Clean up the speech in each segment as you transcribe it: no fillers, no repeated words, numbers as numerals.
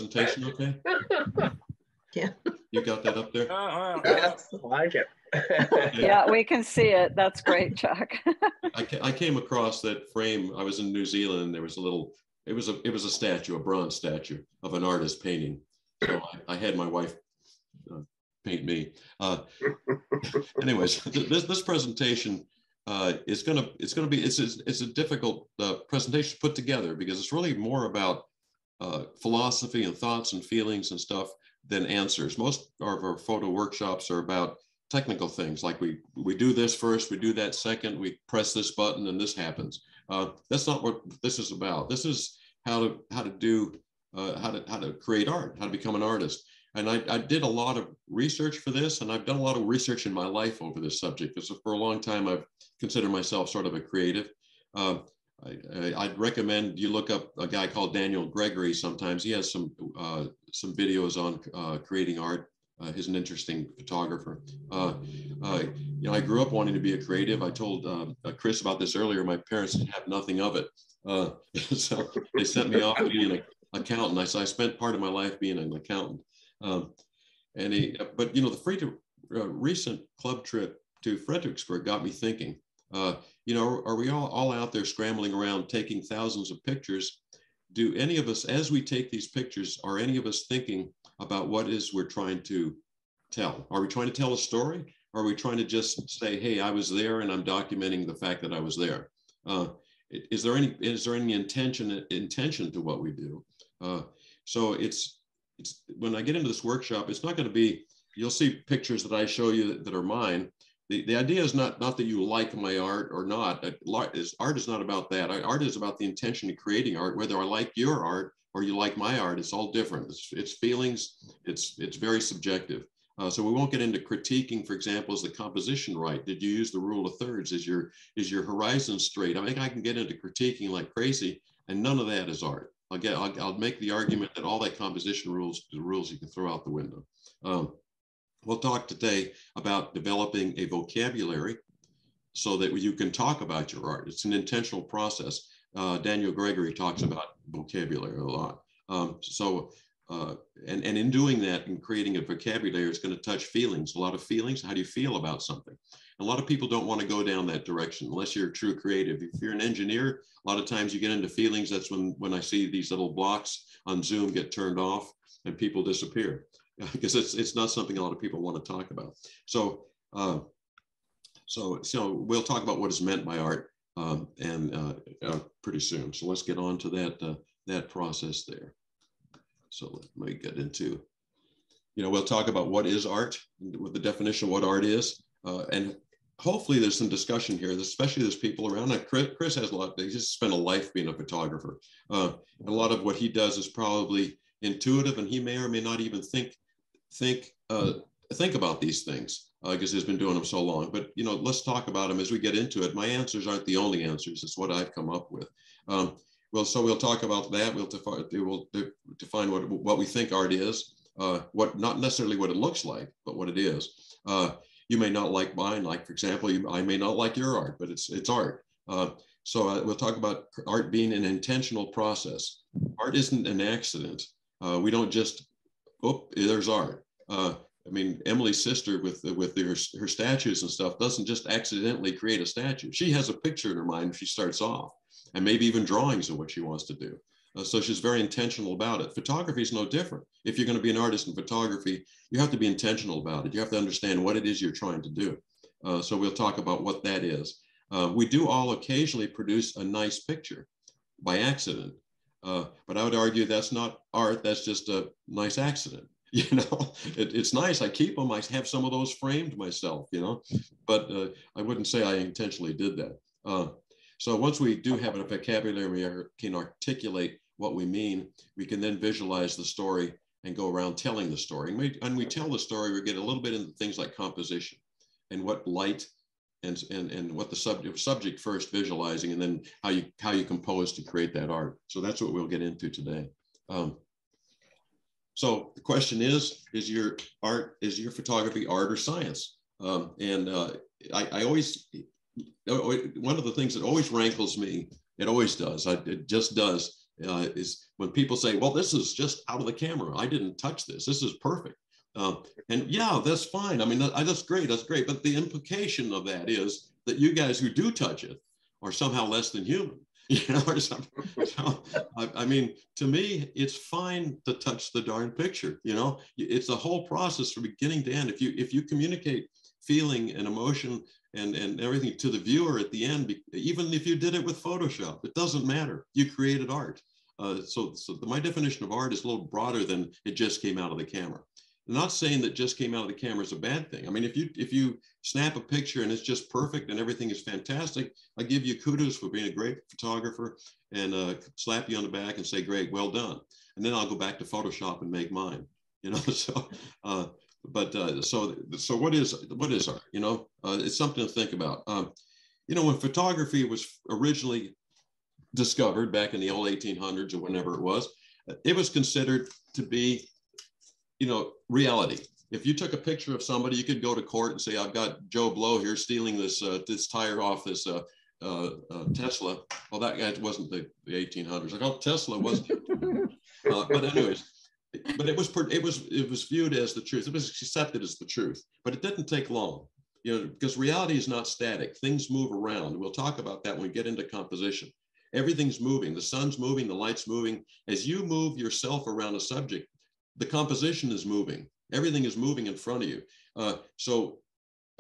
presentation okay? Yeah. You got that up there? Yes, like it. Yeah, we can see it. That's great, Chuck. I came across that frame. I was in New Zealand, and there was a little, it was a statue, a bronze statue of an artist painting. So I had my wife paint me. Anyways, this presentation it's a difficult presentation to put together, because it's really more about philosophy and thoughts and feelings and stuff than answers. Most of our photo workshops are about technical things, like we do this first, we do that second, we press this button and this happens. That's not what this is about. This is how to create art, how to become an artist. And I did a lot of research for this, and I've done a lot of research in my life over this subject, because for a long time I've considered myself sort of a creative. I'd recommend you look up a guy called Daniel Gregory. Sometimes he has some videos on creating art. He's an interesting photographer. I grew up wanting to be a creative. I told Chris about this earlier. My parents didn't have nothing of it, so they sent me off to be an accountant. I spent part of my life being an accountant. But the recent club trip to Fredericksburg got me thinking. Are we all out there scrambling around taking thousands of pictures? Do any of us, as we take these pictures, are any of us thinking about what is we're trying to tell? Are we trying to tell a story? Or are we trying to just say, hey, I was there and I'm documenting the fact that I was there? Is there any intention to what we do? So it's when I get into this workshop, it's not going to be, you'll see pictures that I show you that are mine. The idea is not that you like my art or not. Art is not about that. Art is about the intention of creating art. Whether I like your art or you like my art, it's all different. It's feelings. It's very subjective. So we won't get into critiquing. For example, is the composition right? Did you use the rule of thirds? Is your horizon straight? I think I can get into critiquing like crazy, and none of that is art. I'll make the argument that all that composition rules, the rules you can throw out the window. We'll talk today about developing a vocabulary so that you can talk about your art. It's an intentional process. Daniel Gregory talks about vocabulary a lot. And in doing that and creating a vocabulary, it's going to touch feelings, a lot of feelings. How do you feel about something? A lot of people don't want to go down that direction unless you're a true creative. If you're an engineer, a lot of times you get into feelings. That's when I see these little blocks on Zoom get turned off and people disappear, because it's not something a lot of people want to talk about. So we'll talk about what is meant by art pretty soon. So let's get on to that process there. So let me get into, we'll talk about what is art, with the definition of what art is, and hopefully there's some discussion here, especially there's people around. Chris has a lot, he just spent a life being a photographer. A lot of what he does is probably intuitive, and he may or may not even think about these things because he's been doing them so long. But let's talk about them as we get into it. My answers aren't the only answers. It's what I've come up with. So we'll talk about that. We'll define what we think art is. Not necessarily what it looks like, but what it is. You may not like mine. Like, for example, I may not like your art, but it's art. So we'll talk about art being an intentional process. Art isn't an accident. We don't just, there's art. Emily's sister with her statues and stuff doesn't just accidentally create a statue. She has a picture in her mind when she starts off, and maybe even drawings of what she wants to do. So she's very intentional about it. Photography is no different. If you're going to be an artist in photography, you have to be intentional about it. You have to understand what it is you're trying to do. So we'll talk about what that is. We do all occasionally produce a nice picture by accident, but I would argue that's not art. That's just a nice accident. It's nice. I keep them. I have some of those framed myself, but I wouldn't say I intentionally did that. So once we do have a vocabulary, we can articulate what we mean. We can then visualize the story and go around telling the story. And we tell the story, we get a little bit into things like composition and what light and what the subject first visualizing, and then how you compose to create that art. So that's what we'll get into today. So the question is your photography art or science? I always, one of the things that always rankles me, it always does, it just does, is when people say, well, this is just out of the camera. I didn't touch this. This is perfect. And yeah, that's fine. I mean, that's great. That's great. But the implication of that is that you guys who do touch it are somehow less than human. You know, or something. So, I mean, to me, it's fine to touch the darn picture. You know, it's a whole process from beginning to end. If you communicate feeling and emotion and everything to the viewer at the end, even if you did it with Photoshop, it doesn't matter. You created art. So my definition of art is a little broader than it just came out of the camera. I'm not saying that just came out of the camera is a bad thing. I mean, if you snap a picture and it's just perfect and everything is fantastic, I give you kudos for being a great photographer and slap you on the back and say, great, well done. And then I'll go back to Photoshop and make mine. You know, so so what is art? You know, it's something to think about. You know, when photography was originally discovered back in the old 1800s or whenever it was considered to be, you know, reality. If you took a picture of somebody, you could go to court and say, I've got Joe Blow here stealing this tire off this Tesla. Well, that guy wasn't the 1800s. I thought Tesla was, but anyways, but it was viewed as the truth. It was accepted as the truth, but it didn't take long, you know, because reality is not static. Things move around. We'll talk about that when we get into composition. Everything's moving. The sun's moving, the light's moving. As you move yourself around a subject, the composition is moving. Everything is moving in front of you. So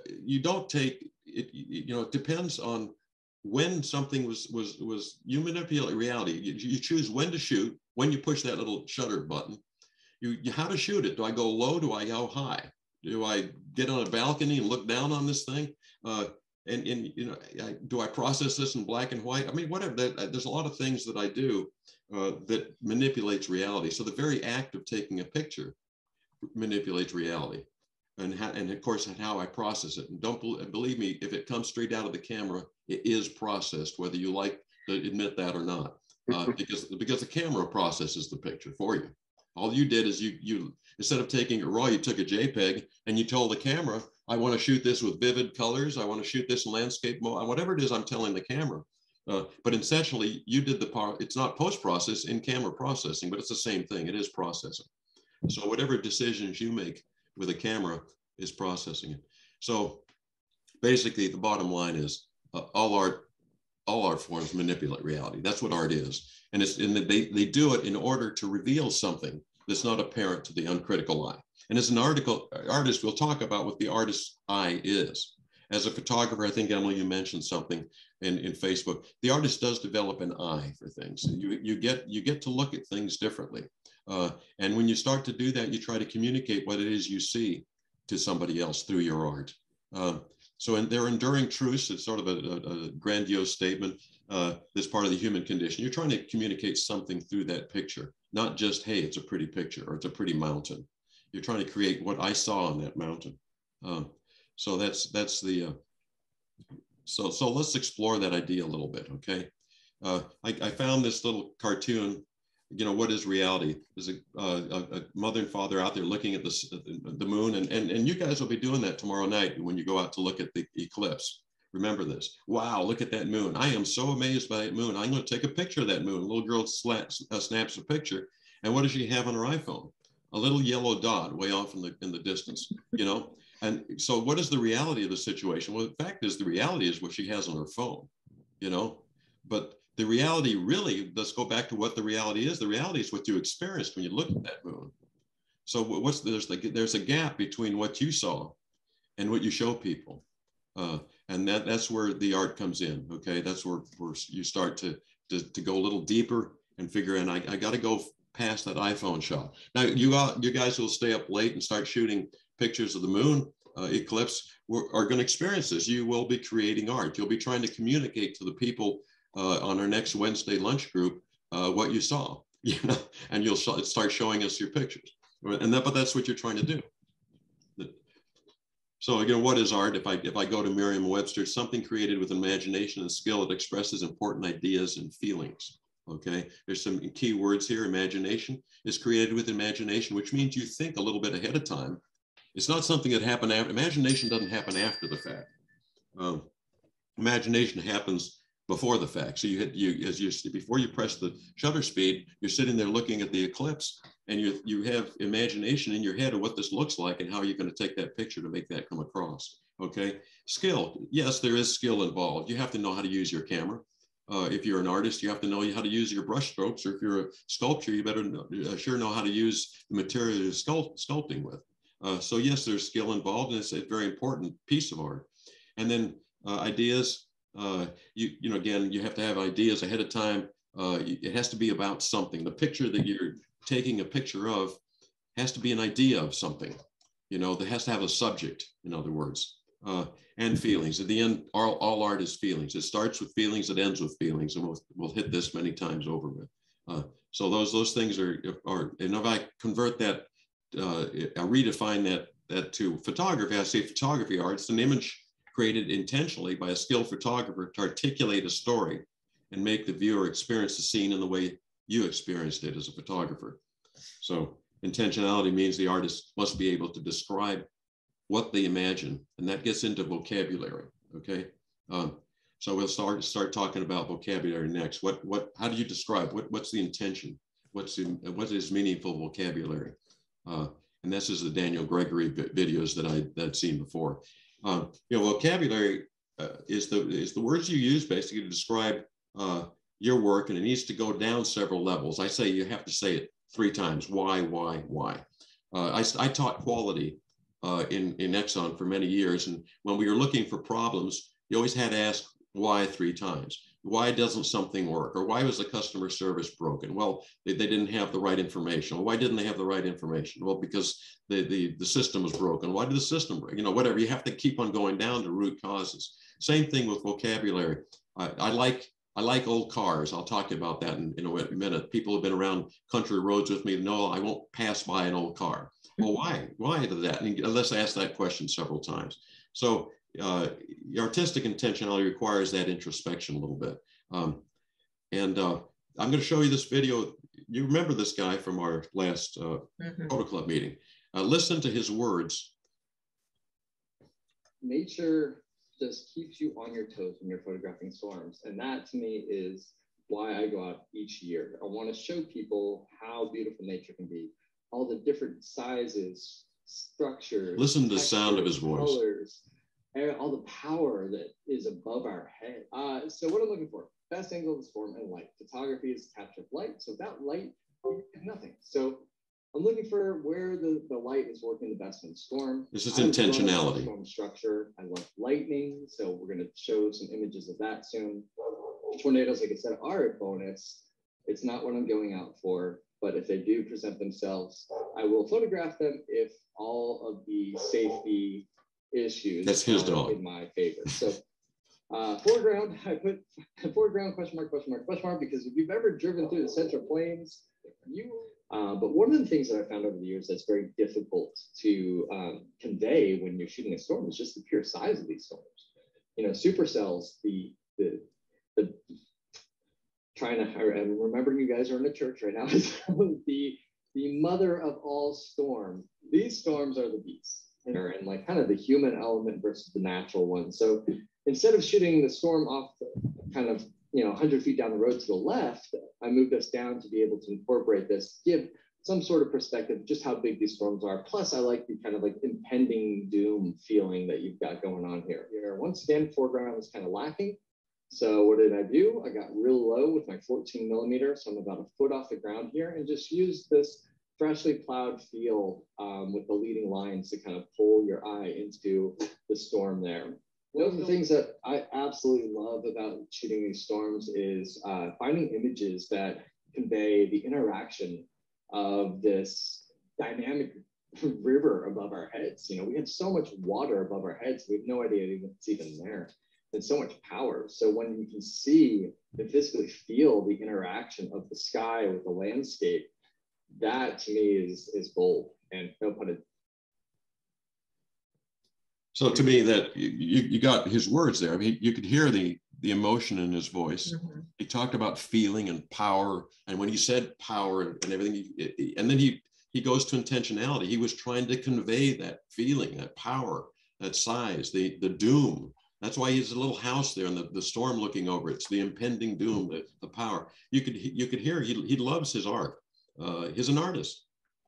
you don't take it, you know, it depends on when something was you manipulate reality. You choose when to shoot, when you push that little shutter button. You how to shoot it. Do I go low? Do I go high? Do I get on a balcony and look down on this thing? And you know, do I process this in black and white? I mean, whatever. There's a lot of things that I do that manipulates reality. So the very act of taking a picture manipulates reality, and of course how I process it. And don't believe me, if it comes straight out of the camera, it is processed, whether you like to admit that or not, because the camera processes the picture for you. All you did is you instead of taking it raw, you took a JPEG and you told the camera, I want to shoot this with vivid colors. I want to shoot this in landscape mode, whatever it is I'm telling the camera. But essentially, you did the part. It's not post-process, in-camera processing, but it's the same thing. It is processing. So whatever decisions you make with a camera is processing it. So basically, the bottom line is all art forms manipulate reality. That's what art is, and they do it in order to reveal something that's not apparent to the uncritical eye. And as an artist, we'll talk about what the artist's eye is. As a photographer, I think, Emily, you mentioned something in Facebook. The artist does develop an eye for things. You get to look at things differently. And when you start to do that, you try to communicate what it is you see to somebody else through your art. So they're enduring truths. It's sort of a grandiose statement. That's part of the human condition. You're trying to communicate something through that picture, not just, hey, it's a pretty picture or it's a pretty mountain. You're trying to create what I saw on that mountain. So that's the, so let's explore that idea a little bit, okay? I found this little cartoon. You know, what is reality? There's a mother and father out there looking at the moon, and you guys will be doing that tomorrow night when you go out to look at the eclipse. Remember this. Wow, look at that moon. I am so amazed by that moon. I'm going to take a picture of that moon. A little girl snaps a picture, and what does she have on her iPhone? A little yellow dot way off in the distance, you know? And so what is the reality of the situation? Well, the fact is the reality is what she has on her phone, you know? But the reality really, let's go back to what the reality is. The reality is what you experienced when you looked at that moon. So there's a gap between what you saw and what you show people. And that's where the art comes in, okay? That's where you start to go a little deeper and figure in, I got to go past that iPhone shot. Now, you guys will stay up late and start shooting pictures of the moon eclipse are going to experience this. You will be creating art. You'll be trying to communicate to the people on our next Wednesday lunch group what you saw, you know, and you'll start showing us your pictures. But that's what you're trying to do. So again, what is art? If I go to Merriam-Webster, something created with imagination and skill that expresses important ideas and feelings. Okay, there's some key words here. Imagination is created with imagination, which means you think a little bit ahead of time. It's not something that happened after. Imagination doesn't happen after the fact. Imagination happens before the fact. So before you press the shutter speed, you're sitting there looking at the eclipse, and you have imagination in your head of what this looks like and how you're going to take that picture to make that come across. Okay, skill. Yes, there is skill involved. You have to know how to use your camera. If you're an artist, you have to know how to use your brush strokes, or if you're a sculptor, you better sure know how to use the material you're sculpting with. So yes, there's skill involved, and it's a very important piece of art. And then ideas. Again, you have to have ideas ahead of time. It has to be about something. The picture that you're taking a picture of has to be an idea of something. That has to have a subject, in other words, and feelings. At the end, all art is feelings. It starts with feelings, it ends with feelings, and we'll hit this many times over with. So those things are, and if I convert that, I redefine that to photography. I say photography art. It's an image created intentionally by a skilled photographer to articulate a story and make the viewer experience the scene in the way you experienced it as a photographer. So intentionality means the artist must be able to describe what they imagine, and that gets into vocabulary. Okay, so we'll start talking about vocabulary next. How do you describe what's the intention? What is meaningful vocabulary? And this is the Daniel Gregory videos that I'd seen before. Vocabulary is the words you use basically to describe your work, and it needs to go down several levels. I say you have to say it 3 times. Why? I taught quality in Exxon for many years, and when we were looking for problems, you always had to ask why 3 times. Why doesn't something work? Or why was the customer service broken? Well, they didn't have the right information. Well, why didn't they have the right information? Well, because the system was broken. Why did the system break? Whatever. You have to keep on going down to root causes. Same thing with vocabulary. I like old cars. I'll talk about that in a minute. People have been around country roads with me. No, I won't pass by an old car. Well, why? Why is that? Let's ask that question several times. So artistic intentionality requires that introspection a little bit. I'm going to show you this video. You remember this guy from our last Photo Club meeting. Listen to his words. Nature just keeps you on your toes when you're photographing storms. And that to me is why I go out each year. I want to show people how beautiful nature can be. All the different sizes, structures. Listen to the sound of his voice. Colors, all the power that is above our head. So what I'm looking for, best angle of the storm and light. Photography is capture of light. So without light, you have nothing. So I'm looking for where the light is working the best in the storm. This is intentionality. Storm structure. I love lightning. So we're going to show some images of that soon. Tornadoes, like I said, are a bonus. It's not what I'm going out for, but if they do present themselves, I will photograph them if all of the safety issues that's his dog in my favor. So foreground, I put foreground question mark because if you've ever driven through the Central Plains, but one of the things that I found over the years that's very difficult to convey when you're shooting a storm is just the pure size of these storms. Supercells, the trying to, and remembering you guys are in a church right now, the mother of all storm. These storms are the beasts. And like kind of the human element versus the natural one. So instead of shooting the storm off kind of 100 feet down the road to the left, I moved us down to be able to incorporate this, give some sort of perspective just how big these storms are. Plus, I like the kind of like impending doom feeling that you've got going on here. Once again, foreground was kind of lacking. So what did I do? I got real low with my 14 millimeter. So I'm about a foot off the ground here and just used this freshly plowed field with the leading lines to kind of pull your eye into the storm there. One of the things that I absolutely love about shooting these storms is finding images that convey the interaction of this dynamic river above our heads. We have so much water above our heads, we have no idea it's even there. And so much power. So when you can see and physically feel the interaction of the sky with the landscape, that to me is gold, and no pun intended. So to me, that you got his words there. I mean, you could hear the emotion in his voice. Mm-hmm. He talked about feeling and power, and when he said power and everything, and then he goes to intentionality. He was trying to convey that feeling, that power, that size, the doom That's why he's a little house there and the storm looking over. It's the impending doom, the power. You could hear he loves his art. He's an artist.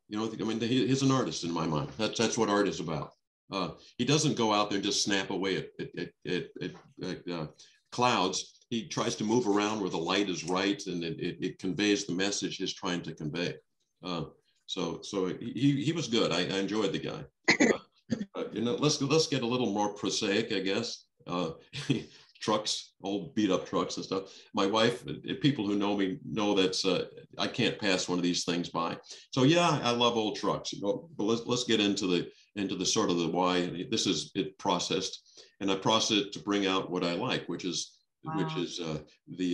You know, I mean, he's an artist in my mind. That's what art is about. He doesn't go out there and just snap away at clouds. He tries to move around where the light is right, and it conveys the message he's trying to convey. So he was good. I enjoyed the guy. You know, let's get a little more prosaic, I guess. Trucks, old beat up trucks and stuff. My wife, people who know me know that's I can't pass one of these things by. So yeah, I love old trucks. You know, but let's get into the sort of the why. This is it processed, and I process it to bring out what I like, which is you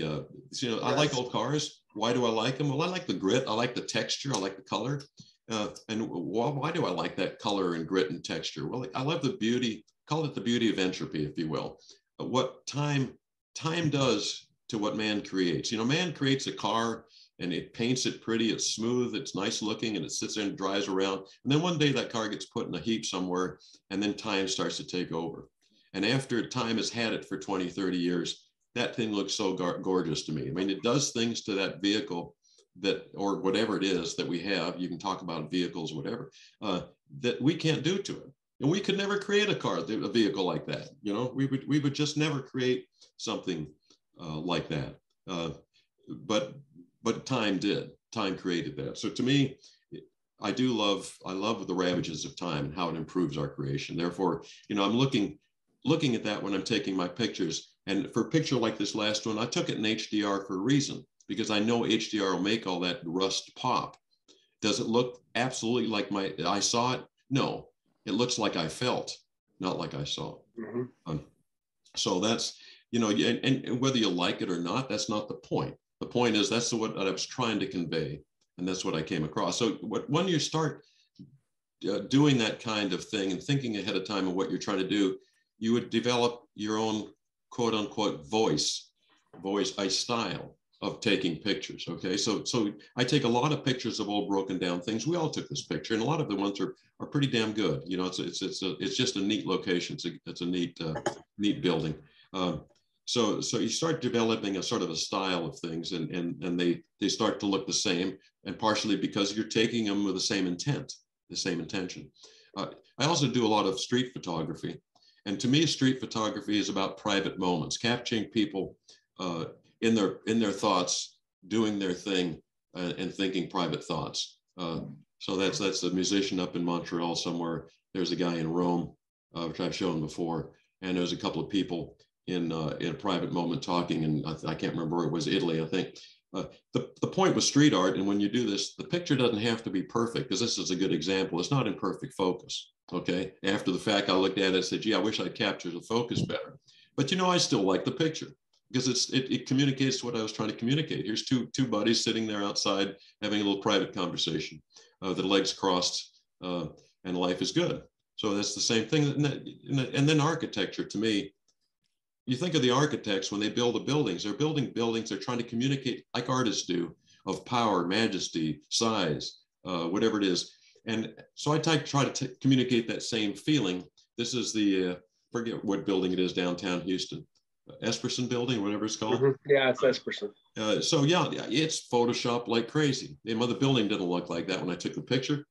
know, I like old cars. Why do I like them? Well, I like the grit. I like the texture. I like the color. And why do I like that color and grit and texture? Well, I love the beauty. Call it the beauty of entropy, if you will. What time does to what man creates. You know, man creates a car and it paints it pretty, it's smooth, it's nice looking, and it sits there and drives around. And then one day that car gets put in a heap somewhere, and then time starts to take over. And after time has had it for 20, 30 years, that thing looks so gorgeous to me. I mean, it does things to that vehicle that, or whatever it is that we have, you can talk about vehicles, whatever, that we can't do to it. And we could never create a vehicle like that. You know, we would just never create something like that. But time did. Time created that. So to me, I love the ravages of time and how it improves our creation. Therefore, you know, I'm looking at that when I'm taking my pictures. And for a picture like this last one, I took it in HDR for a reason, because I know HDR will make all that rust pop. Does it look absolutely like I saw it? No. It looks like I felt, not like I saw. Mm-hmm. So that's, you know, and whether you like it or not, that's not the point. The point is that's what I was trying to convey, and that's what I came across. So when you start doing that kind of thing and thinking ahead of time of what you're trying to do, you would develop your own quote unquote voice, a style of taking pictures. Okay, so I take a lot of pictures of old broken down things. We all took this picture, and a lot of the ones are pretty damn good. You know, it's just a neat location. It's a neat building. So you start developing a sort of a style of things, and they start to look the same, and partially because you're taking them with the same intent, the same intention. I also do a lot of street photography, and to me, street photography is about private moments, capturing people in their thoughts, doing their thing, and thinking private thoughts. So that's a musician up in Montreal somewhere. There's a guy in Rome, which I've shown before, and there's a couple of people in a private moment talking, and I can't remember where it was, Italy, I think. The point with street art, and when you do this, the picture doesn't have to be perfect, because this is a good example. It's not in perfect focus. Okay. After the fact, I looked at it and said, gee, I wish I'd captured the focus better. But you know, I still like the picture, because it communicates what I was trying to communicate. Here's two buddies sitting there outside having a little private conversation, the legs crossed, and life is good. So that's the same thing. And then architecture, to me, you think of the architects when they build the buildings, they're building buildings, they're trying to communicate like artists do, of power, majesty, size, whatever it is. And so I try to communicate that same feeling. This is the, forget what building it is downtown Houston. Esperson building, whatever it's called. Mm-hmm. Yeah, it's Esperson. So yeah, it's Photoshopped like crazy. The building didn't look like that when I took the picture,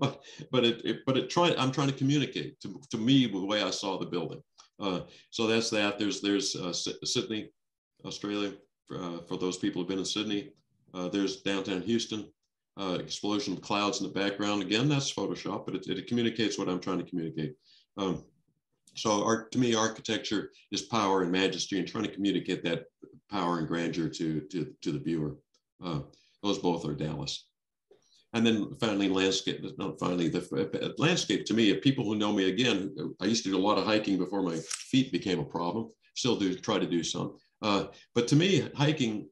but I'm trying to communicate to me the way I saw the building. So that's that. There's Sydney, Australia, for those people who've been in Sydney. There's downtown Houston, explosion of clouds in the background. Again, that's Photoshop, but it communicates what I'm trying to communicate. So to me, architecture is power and majesty, and trying to communicate that power and grandeur to the viewer. Those both are Dallas. And then finally, landscape. Not finally, the landscape to me. People who know me, again, I used to do a lot of hiking before my feet became a problem. Still try to do some. But to me, hiking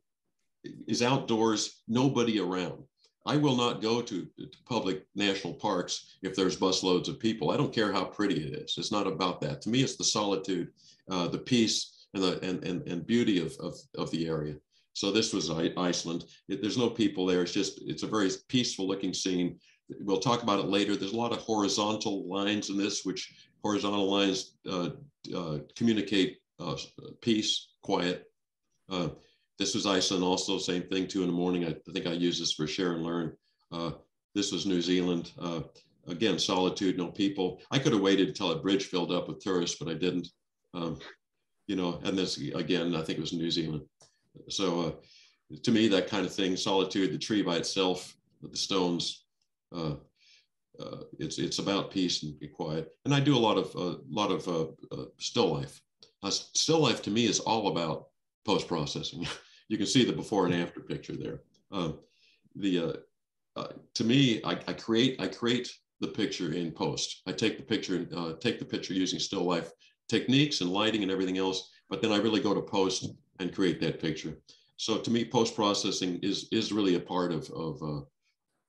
is outdoors, nobody around. I will not go to public national parks if there's busloads of people. I don't care how pretty it is. It's not about that. To me, it's the solitude, the peace, and beauty of the area. So this was Iceland. There's no people there. It's a very peaceful looking scene. We'll talk about it later. There's a lot of horizontal lines in this, which horizontal lines communicate peace, quiet. This was Iceland also, same thing, 2 in the morning. I think I use this for share and learn. This was New Zealand. Again, solitude, no people. I could have waited until a bridge filled up with tourists, but I didn't. You know, and this, again, I think it was New Zealand. So to me, that kind of thing, solitude, the tree by itself, the stones, it's about peace and be quiet. And I do a lot of still life. Still life to me is all about post-processing. You can see the before and after picture there. To me, I create the picture in post. I take the picture and take the picture using still life techniques and lighting and everything else, but then I really go to post and create that picture. So to me, post-processing is really a part of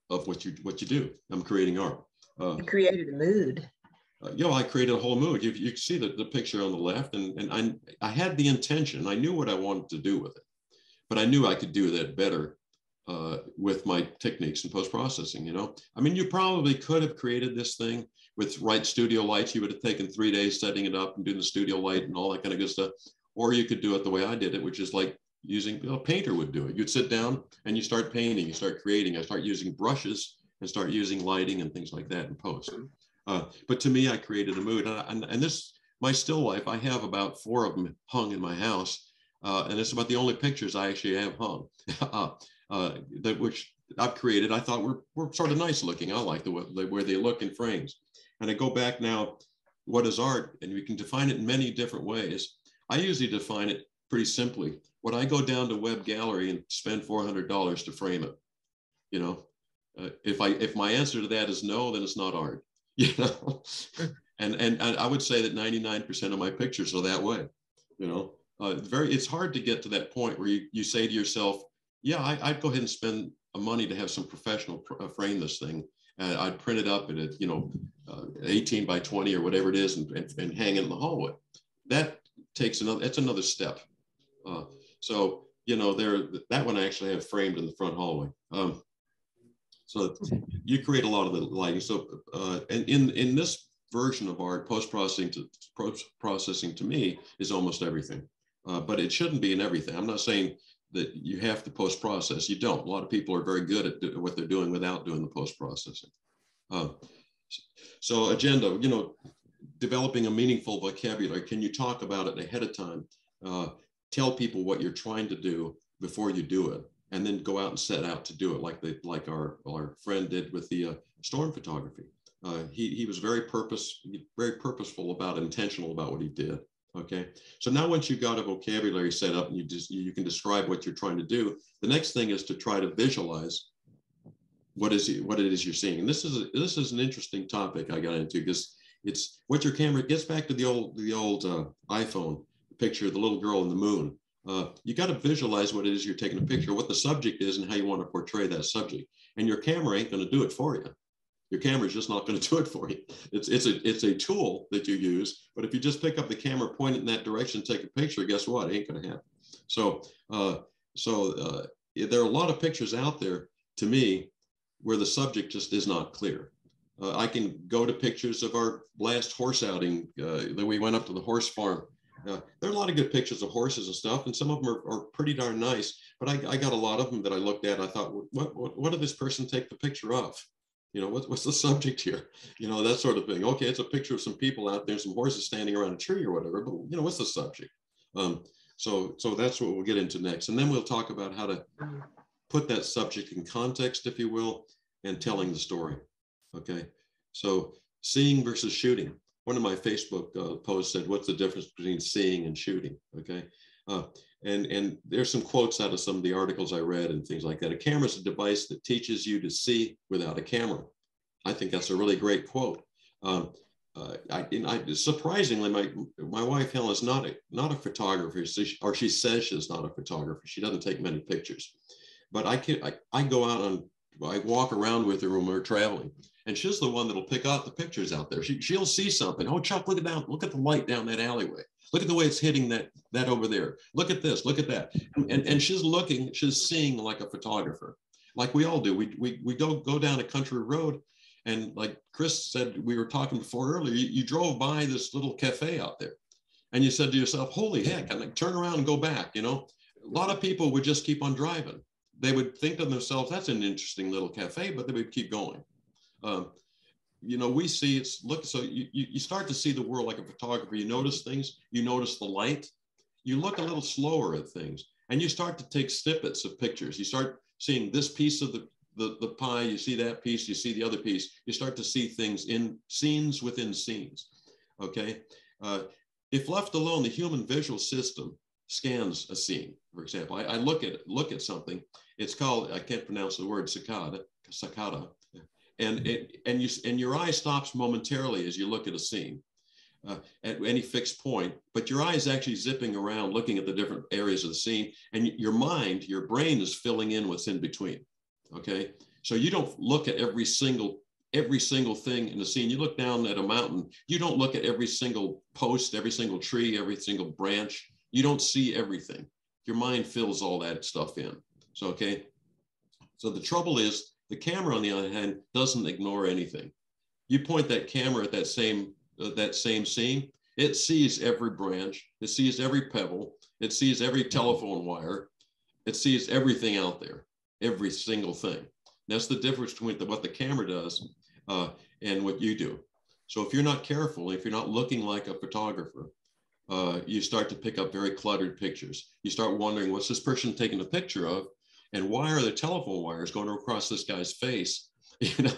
what you do. I'm creating art. You created a mood. I created a whole mood. You see the picture on the left, and I had the intention. I knew what I wanted to do with it, but I knew I could do that better with my techniques and post-processing. You know, I mean, you probably could have created this thing with right studio lights. You would have taken 3 days setting it up and doing the studio light and all that kind of good stuff. Or you could do it the way I did it, which is like using, a painter would do it. You'd sit down and you start painting, you start creating. I start using brushes and start using lighting and things like that in post. But to me, I created a mood. And this, my still life, I have about 4 of them hung in my house. And it's about the only pictures I actually have hung, which I've created. I thought were sort of nice looking. I like the way they look in frames. And I go back now, what is art? And we can define it in many different ways. I usually define it pretty simply. Would I go down to Web Gallery and spend $400 to frame it? You know, if my answer to that is no, then it's not art. You know, and I would say that 99% of my pictures are that way. You know, it's hard to get to that point where you say to yourself, yeah, I'd go ahead and spend money to have some professional frame this thing. I'd print it up at 18 by 20 or whatever it is, and hang it in the hallway. That takes that's another step. So you know, that one I actually have framed in the front hallway. So you create a lot of the lighting. So and in this version of art, post-processing to me is almost everything. But it shouldn't be in everything. I'm not saying that you have to post-process. You don't. A lot of people are very good at what they're doing without doing the post-processing. So agenda, you know, developing a meaningful vocabulary. Can you talk about it ahead of time? Tell people what you're trying to do before you do it, and then go out and set out to do it, like our friend did with the storm photography. He was very purposeful about, intentional about what he did. Okay, so now once you've got a vocabulary set up and you can describe what you're trying to do, the next thing is to try to visualize what it is you're seeing. And this is an interesting topic I got into, because it's what your camera gets back to the old iPhone picture of the little girl in the moon. You got to visualize what it is you're taking a picture, what the subject is, and how you want to portray that subject. And your camera ain't going to do it for you. Your camera is just not going to do it for you. It's a tool that you use, but if you just pick up the camera, point it in that direction, take a picture, guess what? It ain't going to happen. So there are a lot of pictures out there, to me, where the subject just is not clear. I can go to pictures of our last horse outing that we went up to the horse farm. There are a lot of good pictures of horses and stuff, and some of them are pretty darn nice, but I got a lot of them that I looked at. I thought, what did this person take the picture of? You know, what's the subject here? You know, that sort of thing. Okay, it's a picture of some people out there, some horses standing around a tree or whatever, but you know, what's the subject? So that's what we'll get into next. And then we'll talk about how to put that subject in context, if you will, and telling the story. Okay, so seeing versus shooting. One of my Facebook posts said, what's the difference between seeing and shooting? Okay, and there's some quotes out of some of the articles I read and things like that. A camera is a device that teaches you to see without a camera. I think that's a really great quote. Surprisingly, my wife Helen is not a photographer, or she says she's not a photographer. She doesn't take many pictures, but I go out I walk around with her when we're traveling, and she's the one that'll pick out the pictures out there. She'll see something. Oh, Chuck, look at that! Look at the light down that alleyway. Look at the way it's hitting that over there. Look at this. Look at that. And she's seeing like a photographer, like we all do. We go down a country road, And like Chris said, we were talking before earlier, you drove by this little cafe out there and you said to yourself, holy heck, I'm like, turn around and go back. You know, a lot of people would just keep on driving. They would think to themselves, that's an interesting little cafe, but they would keep going. You know, we see it's look, so you start to see the world like a photographer. You notice things, you notice the light, you look a little slower at things, and you start to take snippets of pictures. You start seeing this piece of the pie, you see that piece, you see the other piece, you start to see things in scenes within scenes, okay? If left alone, the human visual system scans a scene. For example, I look at something, it's called, I can't pronounce the word, saccada, and your eye stops momentarily as you look at a scene at any fixed point, but your eye is actually zipping around looking at the different areas of the scene, and your mind, your brain is filling in what's in between. Okay, so you don't look at every single thing in the scene. You look down at a mountain, you don't look at every single post, every single tree, every single branch. You don't see everything. Your mind fills all that stuff in. So okay, so the trouble is the camera, on the other hand, doesn't ignore anything. You point that camera at that same scene, it sees every branch, it sees every pebble, it sees every telephone wire, it sees everything out there, every single thing. That's the difference between what the camera does and what you do. So if you're not careful, if you're not looking like a photographer, you start to pick up very cluttered pictures. You start wondering, what's this person taking a picture of? And why are the telephone wires going across this guy's face, you know,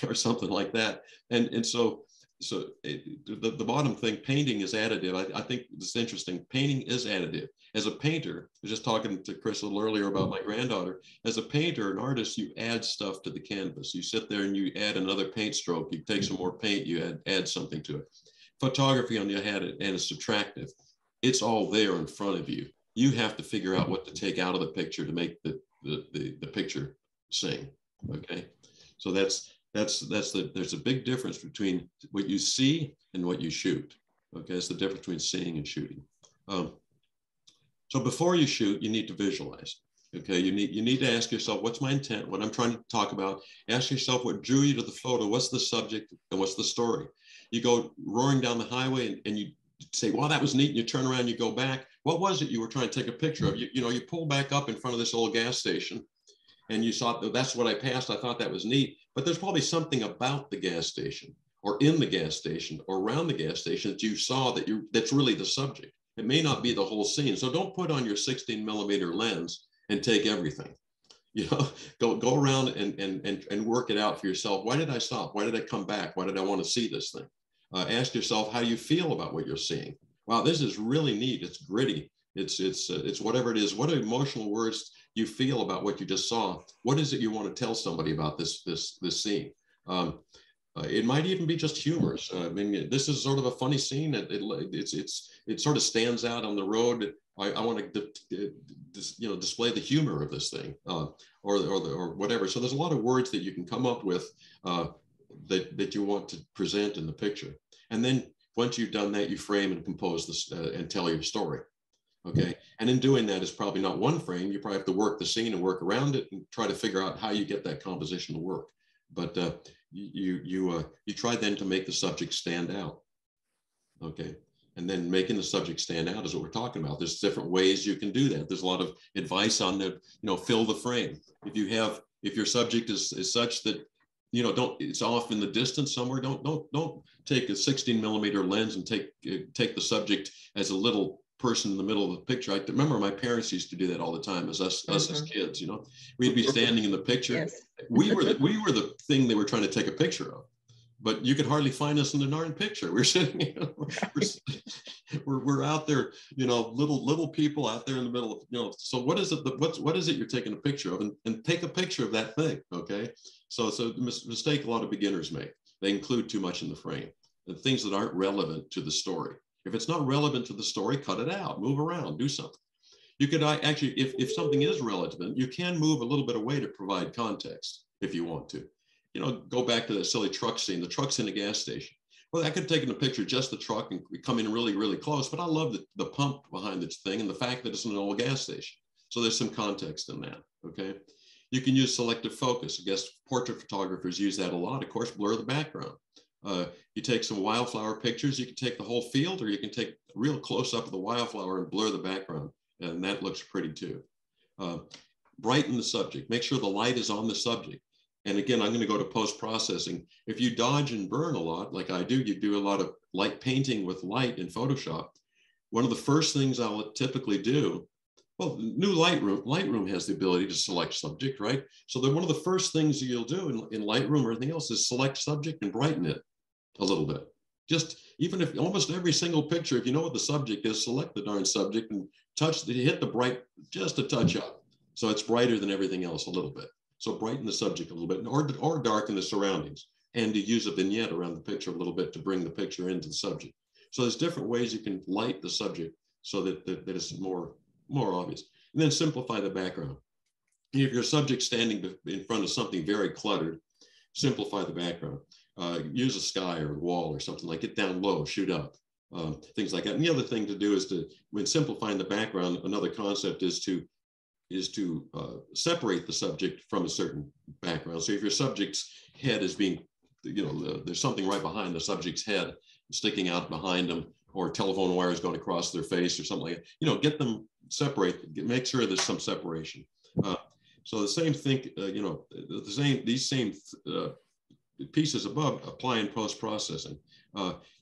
or something like that? And so the bottom thing, painting is additive. I think it's interesting. Painting is additive. As a painter, I was just talking to Chris a little earlier about my granddaughter. As a painter, an artist, you add stuff to the canvas. You sit there and you add another paint stroke. You take some more paint, you add something to it. Photography, on the other hand, and it's subtractive. It's all there in front of you. You have to figure out what to take out of the picture to make the picture sing. Okay, so there's a big difference between what you see and what you shoot. Okay, it's the difference between seeing and shooting. So before you shoot, you need to visualize. Okay, you need to ask yourself, what's my intent, what I'm trying to talk about. Ask yourself what drew you to the photo, what's the subject, and what's the story. You go roaring down the highway and you say, well, that was neat, and you turn around, you go back. What was it you were trying to take a picture of? You pull back up in front of this old gas station and you saw, that's what I passed. I thought that was neat, but there's probably something about the gas station or in the gas station or around the gas station that you saw that's really the subject. It may not be the whole scene. So don't put on your 16mm lens and take everything. Go around and work it out for yourself. Why did I stop? Why did I come back? Why did I want to see this thing? Ask yourself how you feel about what you're seeing. Wow, this is really neat. It's gritty. It's whatever it is. What are emotional words you feel about what you just saw? What is it you want to tell somebody about this scene? It might even be just humorous. I mean, this is sort of a funny scene. It sort of stands out on the road. I want to display the humor of this thing, or whatever. So there's a lot of words that you can come up with that you want to present in the picture. And then once you've done that, you frame and compose this and tell your story. Okay. And in doing that, it's probably not one frame. You probably have to work the scene and work around it and try to figure out how you get that composition to work. But you try then to make the subject stand out. Okay. And then making the subject stand out is what we're talking about. There's different ways you can do that. There's a lot of advice on the, fill the frame. If your subject is such that, it's off in the distance somewhere, don't take a 16mm lens and take the subject as a little person in the middle of the picture. I remember my parents used to do that all the time as us as kids, we'd be standing in the picture. Yes. we were the thing they were trying to take a picture of, but you could hardly find us in the darn picture. We're sitting, we're out there, little people out there in the middle of, so what is it, what is it you're taking a picture of, and take a picture of that thing. Okay. So the mistake a lot of beginners make, they include too much in the frame, the things that aren't relevant to the story. If it's not relevant to the story, cut it out, move around, do something. You could actually, if something is relevant, you can move a little bit away to provide context if you want to. Go back to that silly truck scene, the truck's in a gas station. Well, I could have taken a picture of just the truck and come in really, really close, but I love the pump behind this thing and the fact that it's an old gas station. So there's some context in that, okay? You can use selective focus. I guess portrait photographers use that a lot. Of course, blur the background. You take some wildflower pictures, you can take the whole field, or you can take a real close up of the wildflower and blur the background. And that looks pretty too. Brighten the subject. Make sure the light is on the subject. And again, I'm going to go to post-processing. If you dodge and burn a lot, like I do, you do a lot of light painting with light in Photoshop. One of the first things I'll typically do, well, new Lightroom has the ability to select subject, right? So then one of the first things you'll do in Lightroom or anything else is select subject and brighten it a little bit. Just even if almost every single picture, if you know what the subject is, select the darn subject and hit the bright just a touch up. So it's brighter than everything else a little bit. So brighten the subject a little bit, or darken the surroundings, and to use a vignette around the picture a little bit to bring the picture into the subject. So there's different ways you can light the subject so that it's more obvious. And then simplify the background. If your subject's standing in front of something very cluttered, simplify the background. Use a sky or a wall or something, like get down low, shoot up, things like that. And the other thing to do is when simplifying the background, another concept is to separate the subject from a certain background. So if your subject's head is being, there's something right behind the subject's head sticking out behind them, or telephone wires going across their face or something like that, get them separate, make sure there's some separation. So the same thing, these same pieces above apply in post-processing.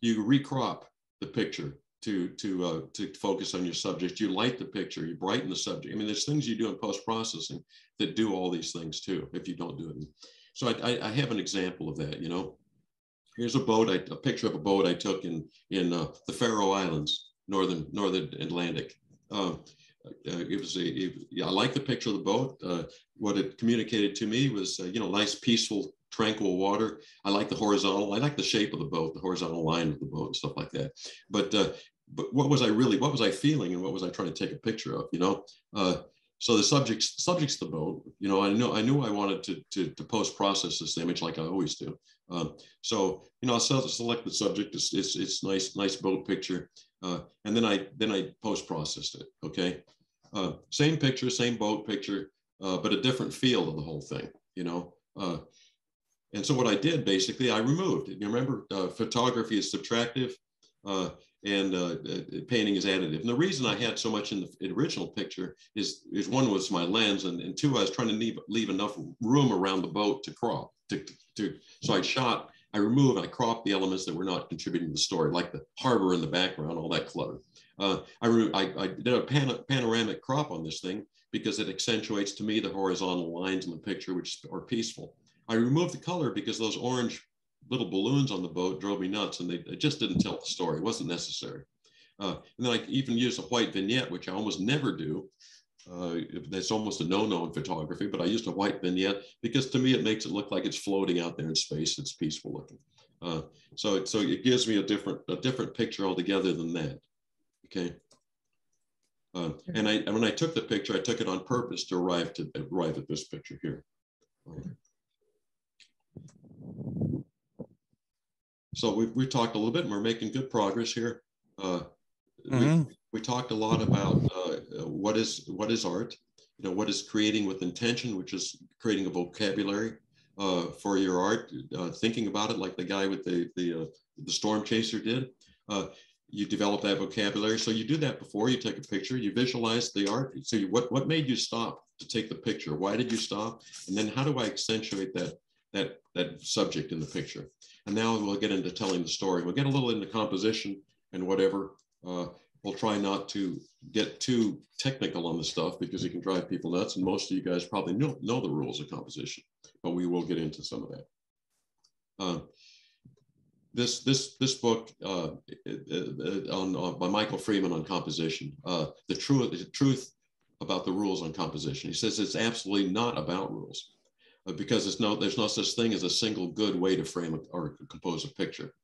You recrop the picture to focus on your subject. You light the picture, you brighten the subject. I mean, there's things you do in post-processing that do all these things too, if you don't do it. So I have an example of that, Here's a picture of a boat I took in the Faroe Islands, northern Atlantic. I like the picture of the boat. What it communicated to me was, nice, peaceful, tranquil water. I like the horizontal. I like the shape of the boat, the horizontal line of the boat, and stuff like that. But what was I feeling, and what was I trying to take a picture of? So the subject's the boat. I knew I wanted to post-process this image like I always do. So I'll select the subject. It's nice boat picture, and then I post-processed it. Okay, same picture, same boat picture, but a different feel of the whole thing. And so what I did basically, I removed. You remember, photography is subtractive, and painting is additive. And the reason I had so much in the original picture is one was my lens, and two, I was trying to leave enough room around the boat to crop. So I removed, I cropped the elements that were not contributing to the story, like the harbor in the background, all that clutter. I did a panoramic crop on this thing because it accentuates to me the horizontal lines in the picture, which are peaceful. I removed the color because those orange little balloons on the boat drove me nuts, and they just didn't tell the story. It wasn't necessary. And then I even used a white vignette, which I almost never do. That's almost a no-no in photography, but I used a white vignette because to me it makes it look like it's floating out there in space. It's peaceful looking. So it gives me a different picture altogether than that. Okay. And when I took the picture, I took it on purpose to arrive at this picture here. So we talked a little bit, and we're making good progress here. We talked a lot about what is art, what is creating with intention, which is creating a vocabulary for your art, thinking about it like the guy with the storm chaser did. You develop that vocabulary. So you do that before you take a picture. You visualize the art. So what made you stop to take the picture? Why did you stop? And then how do I accentuate that subject in the picture? And now we'll get into telling the story. We'll get a little into composition and whatever. We'll try not to get too technical on the stuff because it can drive people nuts. And most of you guys probably know the rules of composition, but we will get into some of that. This book by Michael Freeman on composition, the truth about the rules on composition. He says it's absolutely not about rules. Because there's no such thing as a single good way to frame or compose a picture.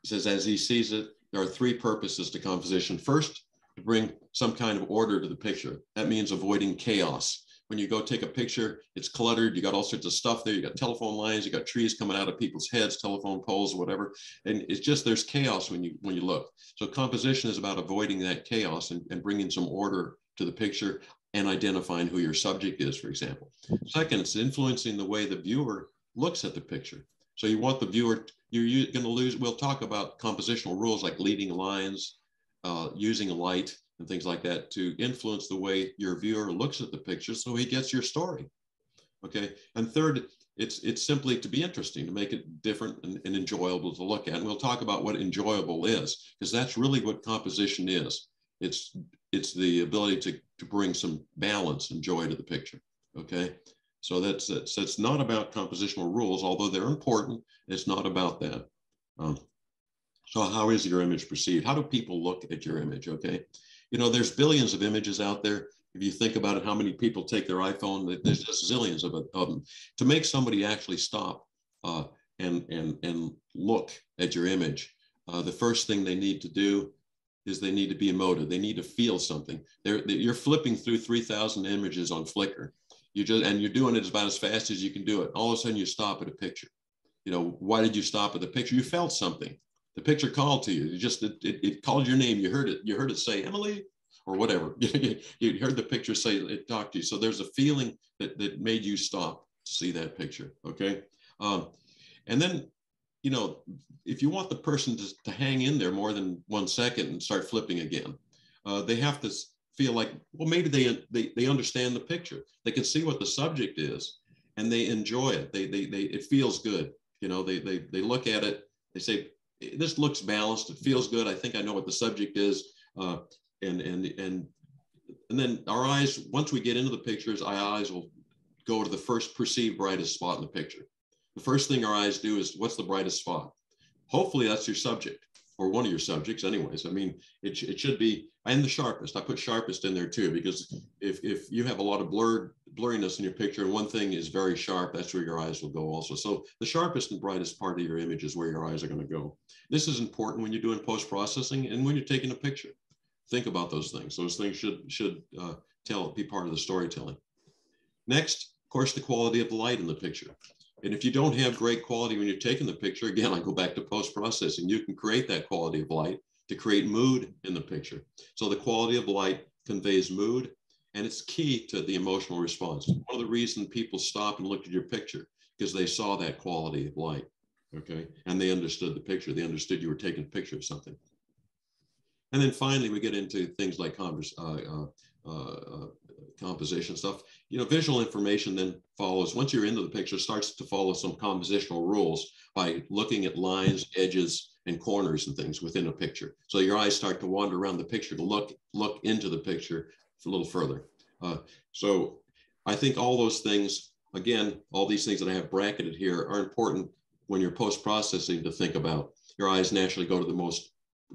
He says, as he sees it, there are three purposes to composition. First, to bring some kind of order to the picture. That means avoiding chaos. When you go take a picture, it's cluttered. You got all sorts of stuff there. You got telephone lines. You got trees coming out of people's heads, telephone poles, whatever. And it's just there's chaos when you look. So composition is about avoiding that chaos and bringing some order to the picture. and identifying who your subject is, for example. Second, it's influencing the way the viewer looks at the picture. So you want the viewer, you're going to lose, we'll talk about compositional rules like leading lines, using light and things like that to influence the way your viewer looks at the picture so he gets your story. Okay. And third, it's simply to be interesting, to make it different and enjoyable to look at. And we'll talk about what enjoyable is, because that's really what composition is. It's the ability to bring some balance and joy to the picture. Okay. So that's not about compositional rules, although they're important. It's not about that. So how is your image perceived? How do people look at your image? Okay. You know, there's billions of images out there. If you think about it, how many people take their iPhone, there's just zillions of them. To make somebody actually stop and look at your image, the first thing they need to do is they need to be emotive. They need to feel something. You're flipping through 3,000 images on Flickr. And you're doing it about as fast as you can do it. All of a sudden you stop at a picture. You know, why did you stop at the picture? You felt something. The picture called to you. It called your name. You heard it say, Emily, or whatever. You heard the picture say, it talked to you. So there's a feeling that made you stop to see that picture, okay? And then, you know, if you want the person to hang in there more than 1 second and start flipping again, they have to feel like, well, maybe they understand the picture. They can see what the subject is and they enjoy it. It feels good. You know, they look at it, they say, this looks balanced, it feels good. I think I know what the subject is. And then our eyes, once we get into the pictures, our eyes will go to the first perceived brightest spot in the picture. The first thing our eyes do is, what's the brightest spot? Hopefully that's your subject, or one of your subjects anyways. I mean, it should be, and the sharpest. I put sharpest in there too, because if you have a lot of blurriness in your picture and one thing is very sharp, that's where your eyes will go also. So the sharpest and brightest part of your image is where your eyes are going to go. This is important when you're doing post-processing and when you're taking a picture. Think about those things. Those things should be part of the storytelling. Next, of course, the quality of the light in the picture. And if you don't have great quality when you're taking the picture, again, I go back to post-processing. You can create that quality of light to create mood in the picture. So the quality of light conveys mood, and it's key to the emotional response. One of the reasons people stop and look at your picture, because they saw that quality of light, okay? And they understood the picture. They understood you were taking a picture of something. And then finally, we get into things like composition stuff. You know, visual information then follows, once you're into the picture, starts to follow some compositional rules by looking at lines, edges, and corners and things within a picture. So your eyes start to wander around the picture to look into the picture a little further. So I think all those things, again, all these things that I have bracketed here are important when you're post-processing to think about. Your eyes naturally go to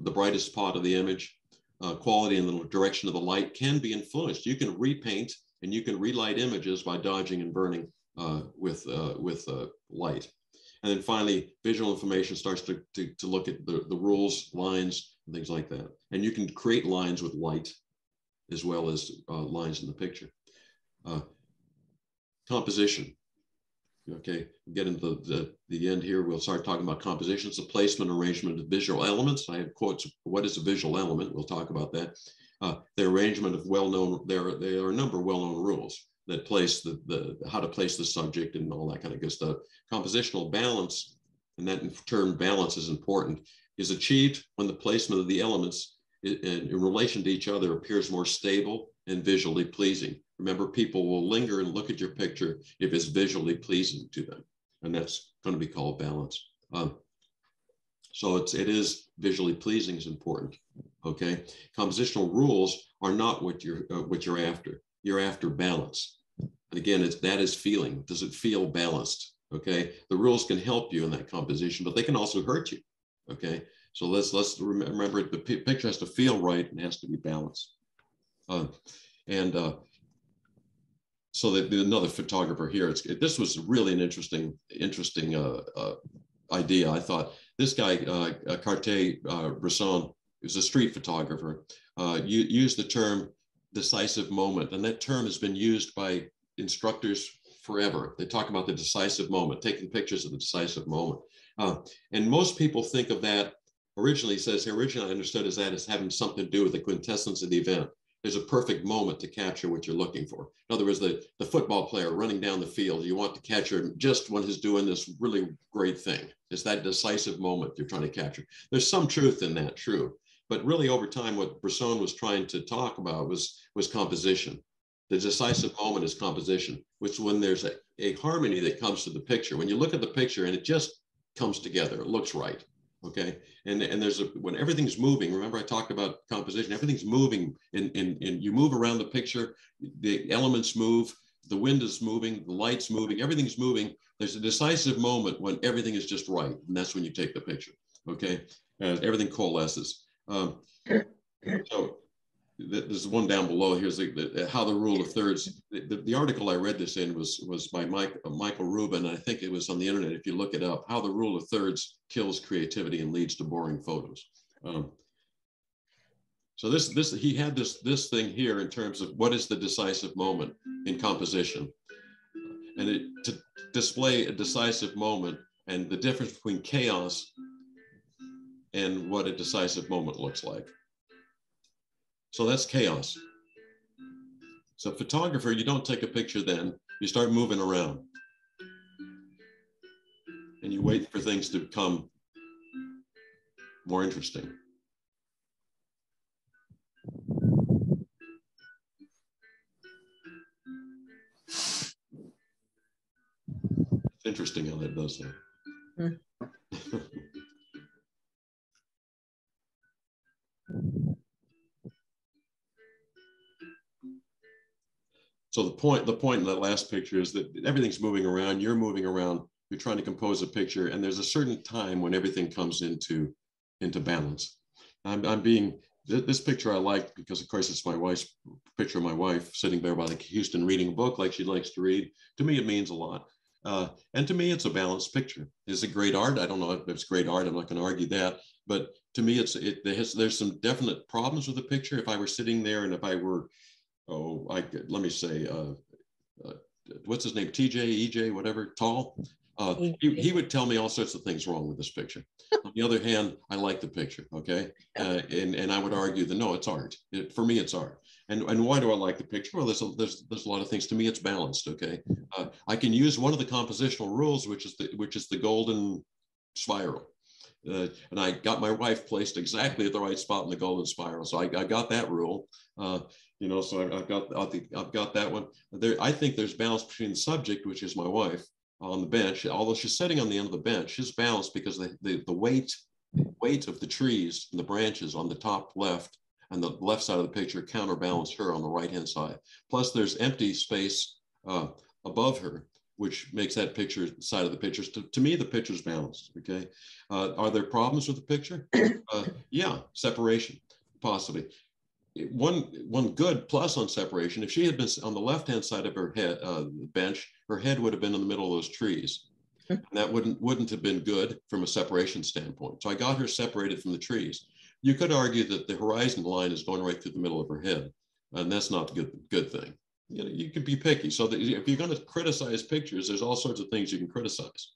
the brightest spot of the image. Quality and the direction of the light can be influenced. You can repaint and you can relight images by dodging and burning with light. And then finally, visual information starts to look at the rules, lines, and things like that. And you can create lines with light as well as lines in the picture. Composition. Okay, get into the end here. We'll start talking about compositions, the placement, arrangement of visual elements. I have quotes. What is a visual element? We'll talk about that. The arrangement of well-known. There are a number of well-known rules that place how to place the subject and all that kind of good stuff. Compositional balance, and that in turn balance is important, is achieved when the placement of the elements in relation to each other appears more stable and visually pleasing. Remember, people will linger and look at your picture if it's visually pleasing to them, and that's going to be called balance. So it is visually pleasing is important. Okay, compositional rules are not what you're after. You're after balance, and again, that is feeling. Does it feel balanced? Okay, the rules can help you in that composition, but they can also hurt you. Okay, so let's remember the picture has to feel right and has to be balanced. So another photographer here, this was really an interesting idea. I thought this guy, Cartier-Bresson, who's a street photographer, used the term decisive moment. And that term has been used by instructors forever. They talk about the decisive moment, taking pictures of the decisive moment. And most people think of that, originally I understood as that as having something to do with the quintessence of the event. there's a perfect moment to capture what you're looking for. In other words, the football player running down the field, you want to capture him just when he's doing this really great thing. It's that decisive moment you're trying to capture. There's some truth in that, true. But really over time, what Bresson was trying to talk about was composition. The decisive moment is composition, which when there's a harmony that comes to the picture. When you look at the picture and it just comes together, it looks right. Okay, and there's when everything's moving. Remember, I talked about composition. Everything's moving, and you move around the picture. The elements move. The wind is moving. The light's moving. Everything's moving. There's a decisive moment when everything is just right, and that's when you take the picture. Okay, everything coalesces. So there's one down below. Here's how the rule of thirds. The article I read this in was by Michael Rubin. I think it was on the internet. If you look it up, how the rule of thirds kills creativity and leads to boring photos. So he had this thing here in terms of what is the decisive moment in composition, and to display a decisive moment and the difference between chaos and what a decisive moment looks like. So that's chaos. So photographer, you don't take a picture then, you start moving around. And you wait for things to become more interesting. It's interesting how that does that. So the point in that last picture is that everything's moving around, you're moving around, you're trying to compose a picture, and there's a certain time when everything comes into balance. This picture I like because, of course, it's my wife's picture of my wife sitting there by the Houston reading a book like she likes to read. To me, it means a lot. And to me, it's a balanced picture. Is it great art? I don't know if it's great art. I'm not going to argue that. But to me, there's some definite problems with the picture. If I were sitting there and if I were, let me say, what's his name? TJ, EJ, whatever, Tall. He would tell me all sorts of things wrong with this picture. On the other hand, I like the picture, okay? And I would argue that, no, it's art. For me, it's art. And why do I like the picture? Well, there's a lot of things. To me, it's balanced, okay? I can use one of the compositional rules, which is the golden spiral. And I got my wife placed exactly at the right spot in the golden spiral. So I got that rule. So I've got that one. I think there's balance between the subject, which is my wife, on the bench. Although she's sitting on the end of the bench, she's balanced because the weight of the trees and the branches on the top left and the left side of the picture counterbalance her on the right-hand side. Plus there's empty space above her, which makes that side of the picture. To me, the picture's balanced, okay? Are there problems with the picture? Yeah, separation, possibly. One good plus on separation, if she had been on the left-hand side of her head bench, her head would have been in the middle of those trees. And that wouldn't have been good from a separation standpoint. So I got her separated from the trees. You could argue that the horizon line is going right through the middle of her head, and that's not a good thing. You can be picky. So that if you're going to criticize pictures, there's all sorts of things you can criticize.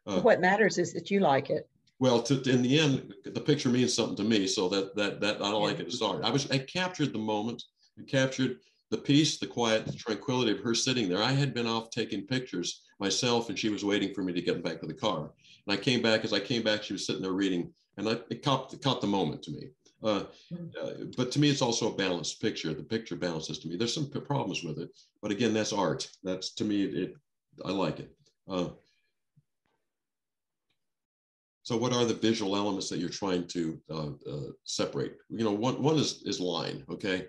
What matters is that you like it. Well, in the end, the picture means something to me, so that I don't like it as art. I captured the moment, I captured the peace, the quiet, the tranquility of her sitting there. I had been off taking pictures myself, and she was waiting for me to get back to the car. And I came back. As I came back, she was sitting there reading, and it caught the moment to me. But to me, it's also a balanced picture. The picture balances to me. There's some problems with it, but again, that's art. That's, to me, I like it. So what are the visual elements that you're trying to separate? One is line, okay?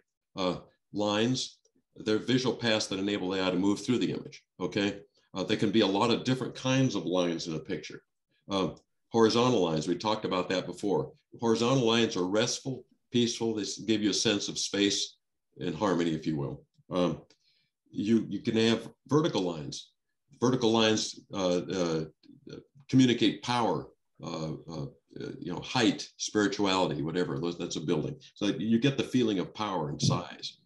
Lines, they're visual paths that enable the eye to move through the image, okay? There can be a lot of different kinds of lines in a picture. Horizontal lines, we talked about that before. Horizontal lines are restful, peaceful. They give you a sense of space and harmony, if you will. You can have vertical lines. Vertical lines communicate power, height, spirituality, whatever. That's a building. So you get the feeling of power and size.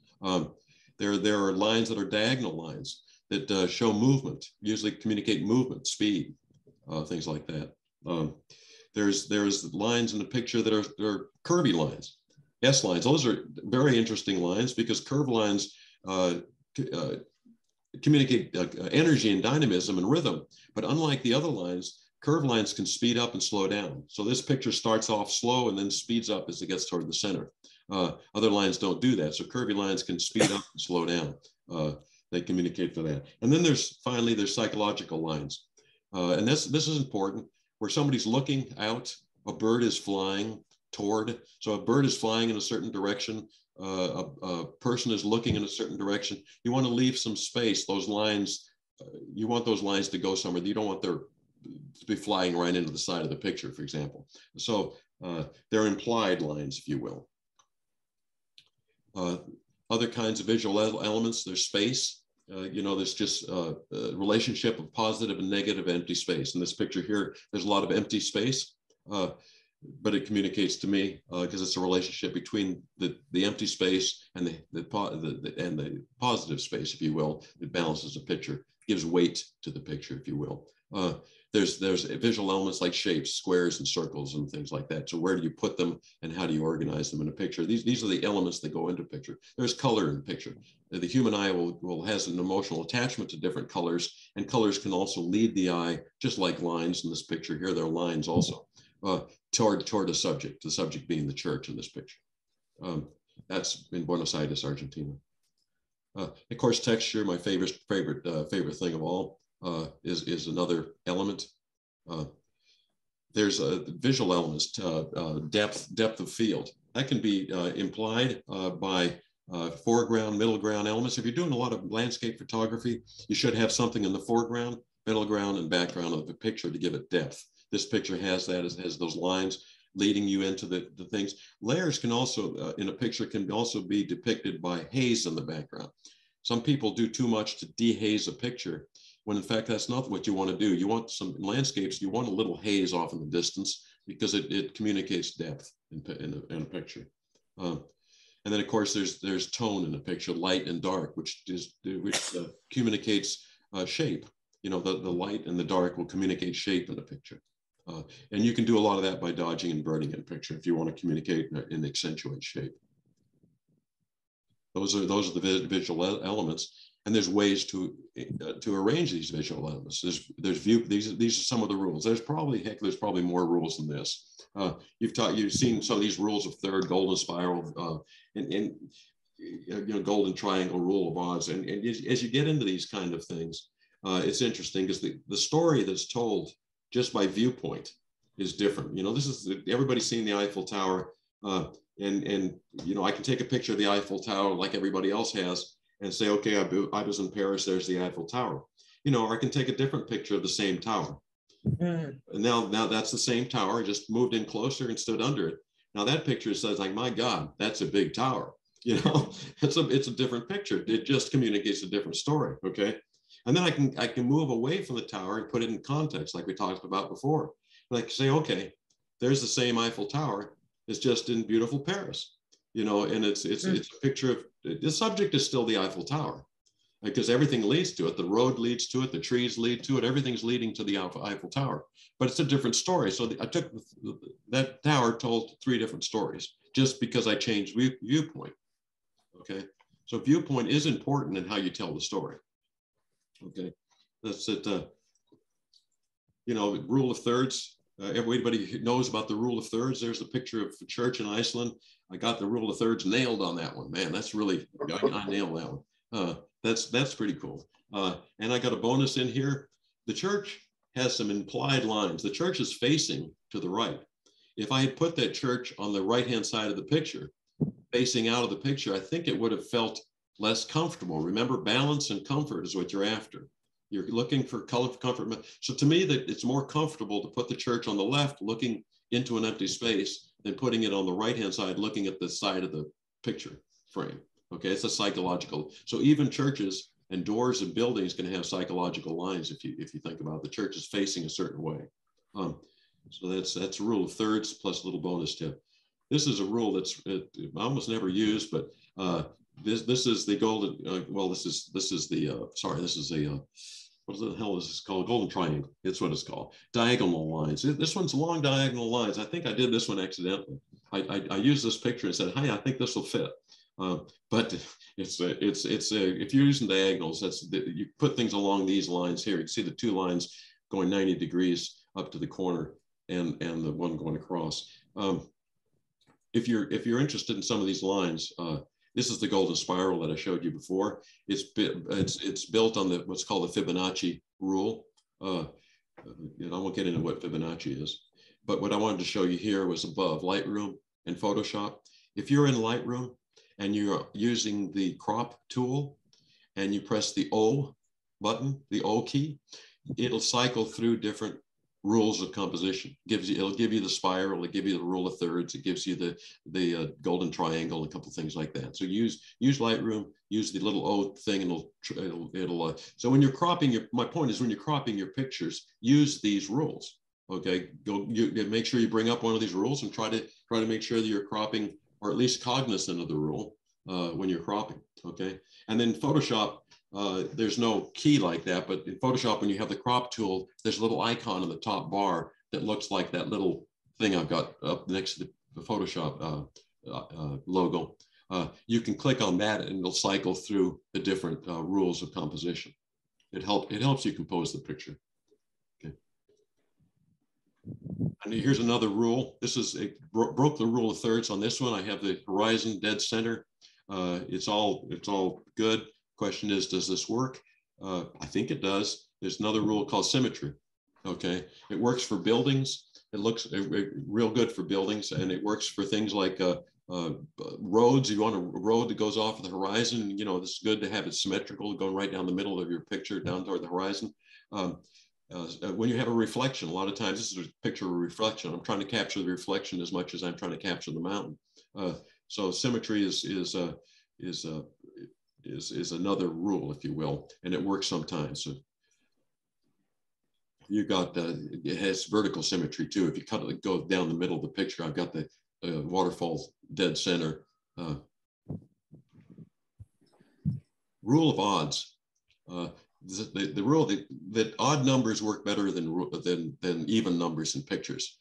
There are lines that are diagonal lines that show movement, usually communicate movement, speed, things like that. There's lines in the picture that are curvy lines. S lines. Those are very interesting lines because curved lines communicate energy and dynamism and rhythm. But unlike the other lines, curved lines can speed up and slow down. So this picture starts off slow and then speeds up as it gets toward the center. Other lines don't do that. So curvy lines can speed up and slow down. They communicate for that. And then there's psychological lines. And this is important, where somebody's looking out, a bird is flying toward. So a bird is flying in a certain direction. A person is looking in a certain direction. You want to leave some space. Those lines, you want those lines to go somewhere. You don't want to be flying right into the side of the picture, for example. So they're implied lines, if you will. Other kinds of visual elements, there's space. There's just a relationship of positive and negative empty space. In this picture here, there's a lot of empty space, but it communicates to me because it's a relationship between the empty space and the positive space, if you will. It balances the picture, gives weight to the picture, if you will. There's visual elements like shapes, squares and circles and things like that. So where do you put them and how do you organize them in a picture? These are the elements that go into a picture. There's color in a picture. The human eye has an emotional attachment to different colors, and colors can also lead the eye, just like lines in this picture here. There are lines also toward a subject, the subject being the church in this picture. That's in Buenos Aires, Argentina. Of course, texture, my favorite thing of all. Is another element. There's visual elements, depth of field. That can be implied by foreground, middle ground elements. If you're doing a lot of landscape photography, you should have something in the foreground, middle ground, and background of the picture to give it depth. This picture has that, it has those lines leading you into the things. Layers can also, in a picture, can also be depicted by haze in the background. Some people do too much to dehaze a picture, when in fact that's not what you want to do. You want some landscapes, you want a little haze off in the distance because it communicates depth in a picture. And then of course there's tone in a picture, light and dark, which communicates shape. The light and the dark will communicate shape in a picture. And you can do a lot of that by dodging and inverting in a picture if you want to communicate and accentuate shape. Those are the visual elements. And there's ways to arrange these visual elements. These are some of the rules. There's probably more rules than this. You've seen some of these rules of third, golden spiral, and golden triangle, rule of odds. And as you get into these kind of things, it's interesting because the story that's told just by viewpoint is different. Everybody's seen the Eiffel Tower, and I can take a picture of the Eiffel Tower like everybody else has, and say, okay, I was in Paris, there's the Eiffel Tower. Or I can take a different picture of the same tower. And now that's the same tower, I just moved in closer and stood under it. Now that picture says, like, my God, that's a big tower. It's a different picture. It just communicates a different story, okay? And then I can move away from the tower and put it in context, like we talked about before. And I can say, okay, there's the same Eiffel Tower, it's just in beautiful Paris. And it's a picture of, the subject is still the Eiffel Tower because everything leads to it. The road leads to it, the trees lead to it, everything's leading to the Eiffel Tower, but it's a different story. So I took that tower told 3 different stories just because I changed viewpoint, okay? So viewpoint is important in how you tell the story, okay? That's it, rule of thirds. Everybody knows about the rule of thirds. There's a picture of a church in Iceland. I got the rule of thirds nailed on that one. Man, that's really, I nailed that one. That's pretty cool. And I got a bonus in here. The church has some implied lines. The church is facing to the right. If I had put that church on the right-hand side of the picture, facing out of the picture, I think it would have felt less comfortable. Remember, balance and comfort is what you're after. You're looking for comfort. So to me, that it's more comfortable to put the church on the left, looking into an empty space, than putting it on the right-hand side, looking at the side of the picture frame. Okay, it's a psychological. So even churches and doors and buildings can have psychological lines if you think about it. The church is facing a certain way. So that's a rule of thirds plus a little bonus tip. This is a rule that's I almost never used, but this is the golden. This is what the hell is this called? Golden triangle. It's what it's called. Diagonal lines. This one's long diagonal lines. I think I did this one accidentally. I used this picture and said, "Hey, I think this will fit." But if you're using diagonals, you put things along these lines here. You can see the two lines going 90 degrees up to the corner, and the one going across. If you're interested in some of these lines, this is the golden spiral that I showed you before. It's built on what's called the Fibonacci rule. I won't get into what Fibonacci is, but what I wanted to show you here was above Lightroom and Photoshop. If you're in Lightroom and you're using the crop tool and you press the O button, the O key, it'll cycle through different rules of composition. It'll give you the spiral, it'll give you the rule of thirds, it gives you the golden triangle, a couple of things like that. So use Lightroom, use the little O thing, and it'll so when you're cropping my point is when you're cropping your pictures, use these rules. Okay, make sure you bring up one of these rules and try to make sure that you're cropping, or at least cognizant of the rule when you're cropping. Okay, and then Photoshop. There's no key like that, but in Photoshop, when you have the crop tool, there's a little icon on the top bar that looks like that little thing I've got up next to the Photoshop logo. You can click on that and it'll cycle through the different rules of composition. It helps you compose the picture. Okay. And here's another rule. It broke the rule of thirds on this one. I have the horizon dead center. It's all good. Question is, does this work? I think it does. There's another rule called symmetry. Okay, it works for buildings. It looks real good for buildings, and it works for things like roads. You want a road that goes off the horizon. This is good to have it symmetrical, going right down the middle of your picture down toward the horizon. When you have a reflection, a lot of times, this is a picture of a reflection. I'm trying to capture the reflection as much as I'm trying to capture the mountain. So symmetry is another rule, if you will, and it works sometimes. So you got it has vertical symmetry too. If you go down the middle of the picture, I've got the waterfall dead center. Rule of odds. The rule that odd numbers work better than even numbers in pictures.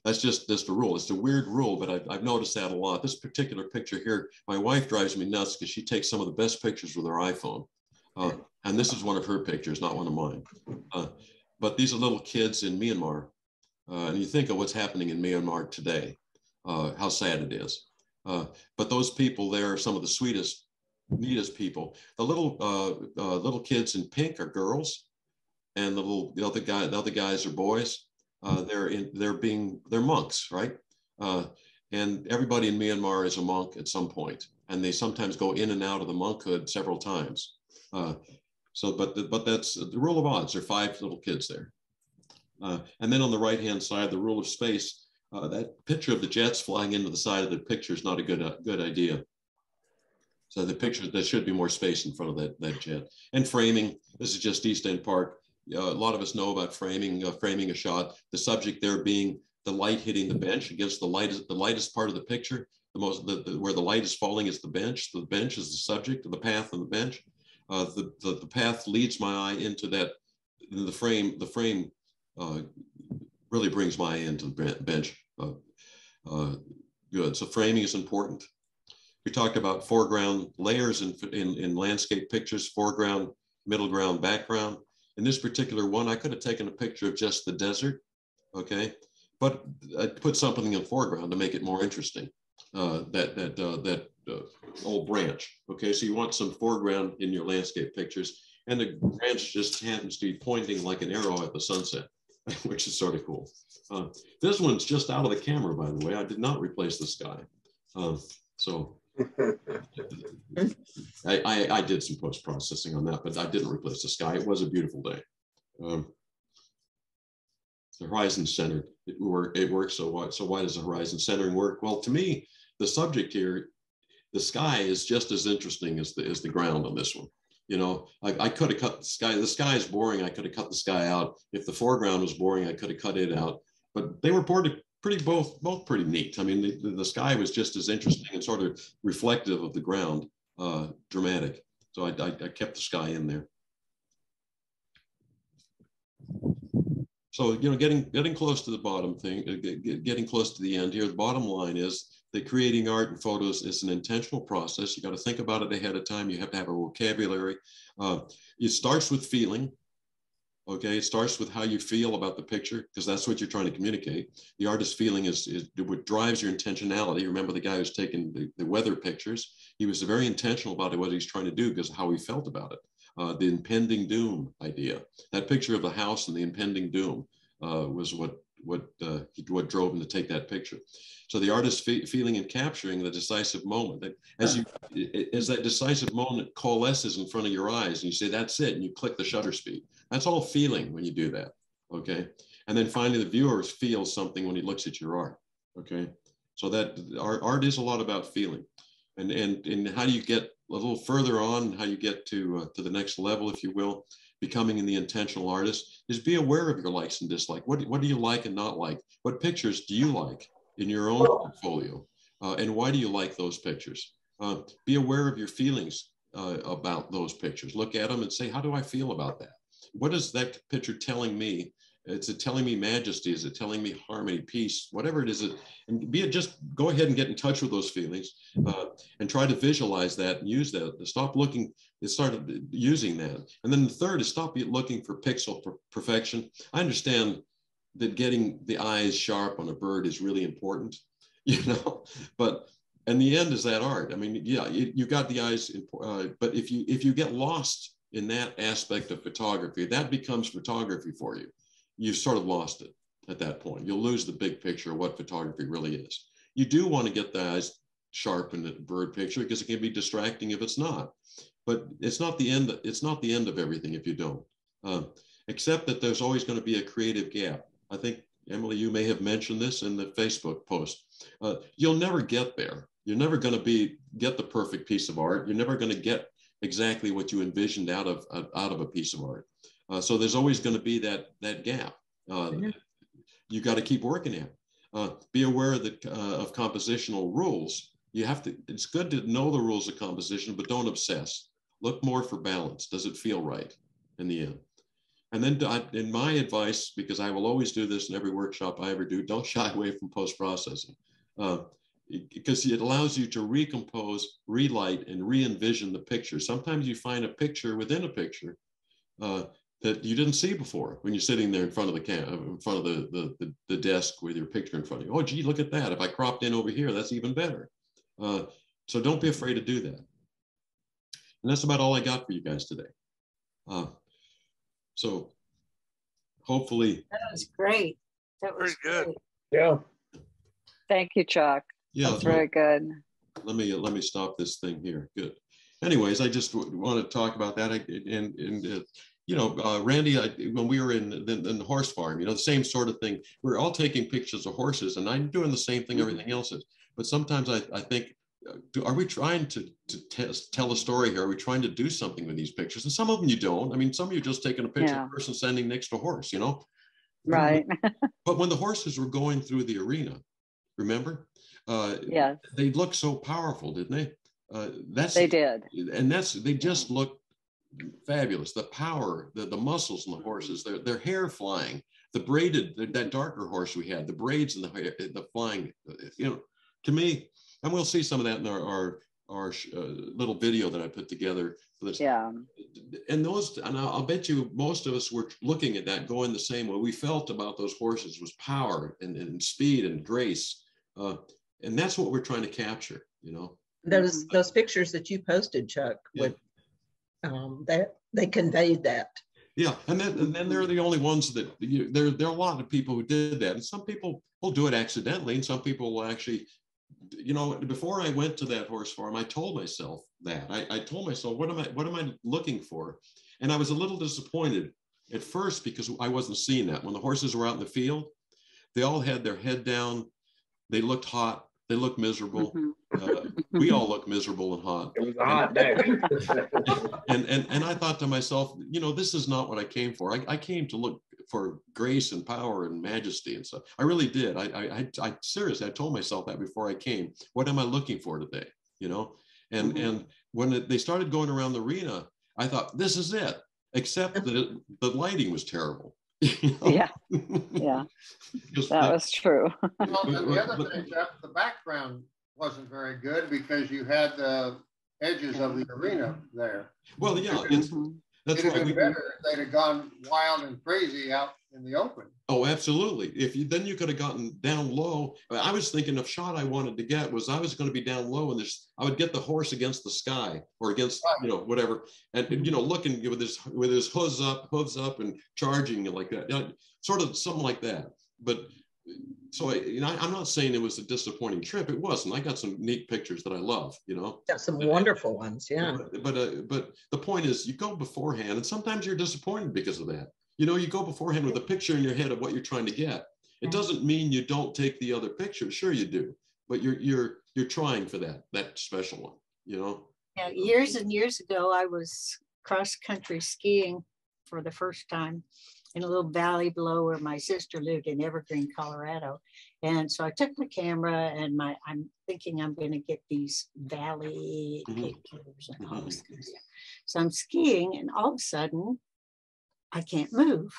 That's just the rule. It's a weird rule, but I've noticed that a lot. This particular picture here, my wife drives me nuts because she takes some of the best pictures with her iPhone. And this is one of her pictures, not one of mine. But these are little kids in Myanmar. And you think of what's happening in Myanmar today, how sad it is. But those people there are some of the sweetest, neatest people. The little kids in pink are girls, and the other guys are boys. They're monks, right? And everybody in Myanmar is a monk at some point, and they sometimes go in and out of the monkhood several times. But that's the rule of odds. There are 5 little kids there. And then on the right-hand side, the rule of space, that picture of the jets flying into the side of the picture is not a good idea. So the picture, there should be more space in front of that jet. And framing, this is just East End Park. A lot of us know about framing a shot. The subject there being the light hitting the bench against the lightest part of the picture. Where the light is falling is the bench. The bench is the subject of the path on the bench. The path leads my eye into that. The frame really brings my eye into the bench. Good. So framing is important. We talked about foreground layers in landscape pictures, foreground, middle ground, background. In this particular one, I could have taken a picture of just the desert, okay? But I put something in the foreground to make it more interesting, that old branch, okay? So you want some foreground in your landscape pictures, and the branch just happens to be pointing like an arrow at the sunset, which is sort of cool. This one's just out of the camera, by the way. I did not replace the sky. So I did some post-processing on that, but I didn't replace the sky. It was a beautiful day. The horizon centered, it works. So why does the horizon centering work? Well, to me, the subject here, the sky is just as interesting as the ground on this one. I could have cut the sky. The sky is boring. I could have cut the sky out. If the foreground was boring, I could have cut it out. But they were both pretty neat. I mean, the sky was just as interesting and sort of reflective of the ground, dramatic. So I kept the sky in there. So, getting close to the bottom thing, getting close to the end here, the bottom line is that creating art and photos is an intentional process. You got to think about it ahead of time. You have to have a vocabulary. It starts with feeling. Okay, it starts with how you feel about the picture, because that's what you're trying to communicate. The artist's feeling is what drives your intentionality. Remember the guy who's taking the weather pictures? He was very intentional about what he's trying to do because of how he felt about it. The impending doom idea. That picture of the house and the impending doom was what drove him to take that picture. So the artist feeling and capturing the decisive moment. That as that decisive moment coalesces in front of your eyes, and you say, "That's it," and you click the shutter speed. That's all feeling when you do that. Okay, and then finally, the viewer feels something when he looks at your art. Okay, so that art is a lot about feeling, and how do you get a little further on, how you get to the next level, if you will, becoming the intentional artist, is be aware of your likes and dislikes. What do you like and not like? What pictures do you like in your own portfolio? And why do you like those pictures? Be aware of your feelings about those pictures. Look at them and say, how do I feel about that? What is that picture telling me? Is it telling me majesty? Is it telling me harmony, peace, whatever it is? And just go ahead and get in touch with those feelings and try to visualize that and use that. Stop looking, start using that. And then the third is stop looking for pixel perfection. I understand that getting the eyes sharp on a bird is really important, but in the end is that art. I mean, yeah, you got the eyes, but if you get lost in that aspect of photography, that becomes photography for you. You've sort of lost it at that point. You'll lose the big picture of what photography really is. You do want to get the eyes sharp in the bird picture because it can be distracting if it's not. But it's not the end. It's not the end of everything if you don't. Except that there's always going to be a creative gap. I think, Emily, you may have mentioned this in the Facebook post. You'll never get there. You're never going to get the perfect piece of art. You're never going to get exactly what you envisioned out of a piece of art. So there's always going to be that gap. You got to keep working at. Be aware of compositional rules. It's good to know the rules of composition, but don't obsess. Look more for balance. Does it feel right in the end? And then in my advice, because I will always do this in every workshop I ever do, don't shy away from post-processing. Because it allows you to recompose, relight, and re-envision the picture. Sometimes you find a picture within a picture that you didn't see before when you're sitting there in front of the desk with your picture in front of you. Oh, gee, look at that. If I cropped in over here, that's even better. So don't be afraid to do that. And that's about all I got for you guys today. So hopefully. That was great. That was very good. Great. Yeah. Thank you, Chuck. Yeah, that's very good. Let me stop this thing here. Good. Anyways, I just want to talk about that. Randy, when we were in the horse farm, the same sort of thing. We're all taking pictures of horses, and I'm doing the same thing everything else is. But sometimes I think, are we trying to tell a story here? Are we trying to do something with these pictures? And some of them you don't. I mean, some of you are just taking a picture of a person standing next to a horse, Right. But when the horses were going through the arena, remember? Yes. They looked so powerful, didn't they? They did. And they just looked fabulous. The power, the muscles in the horses, their hair flying, the braided, that darker horse we had, the braids and the flying, to me, and we'll see some of that in our little video that I put together. Yeah. And I'll bet you most of us were looking at that going the same way. We felt about those horses was power and speed and grace. And that's what we're trying to capture, Those pictures that you posted, Chuck, with they conveyed that. Yeah, and then they're the only ones that there are a lot of people who did that, and some people will do it accidentally, and some people will actually, before I went to that horse farm, I told myself that I told myself, what am I looking for? And I was a little disappointed at first because I wasn't seeing that. When the horses were out in the field, they all had their head down, they looked hot, they looked miserable. We all look miserable and hot. It was a hot day. and I thought to myself, this is not what I came for. I came to look for grace and power and majesty and stuff. I really did. I seriously, I told myself that before I came. What am I looking for today? And when they started going around the arena, I thought, this is it. Except that the lighting was terrible. Yeah. Yeah. That was true. Well, and the other thing, Jeff, the background wasn't very good because you had the edges of the arena there. Well, yeah, that's It'd have right. been better if they'd have gone wild and crazy out in the open. Oh, absolutely. If you then you could have gotten down low. I was thinking a shot I wanted to get was I was going to be down low and I would get the horse against the sky or against whatever, and looking with his hooves up and charging like that, sort of something like that. But so I'm not saying it was a disappointing trip. It wasn't. I got some neat pictures that I love. Got some wonderful ones. Yeah. But the point is, you go beforehand, and sometimes you're disappointed because of that. You go beforehand with a picture in your head of what you're trying to get. It doesn't mean you don't take the other picture. Sure you do, but you're trying for that special one. Yeah, years and years ago, I was cross country skiing for the first time in a little valley below where my sister lived in Evergreen, Colorado. And so I took my camera and I'm thinking I'm going to get these valley pictures and all this kind of stuff. So I'm skiing and all of a sudden I can't move.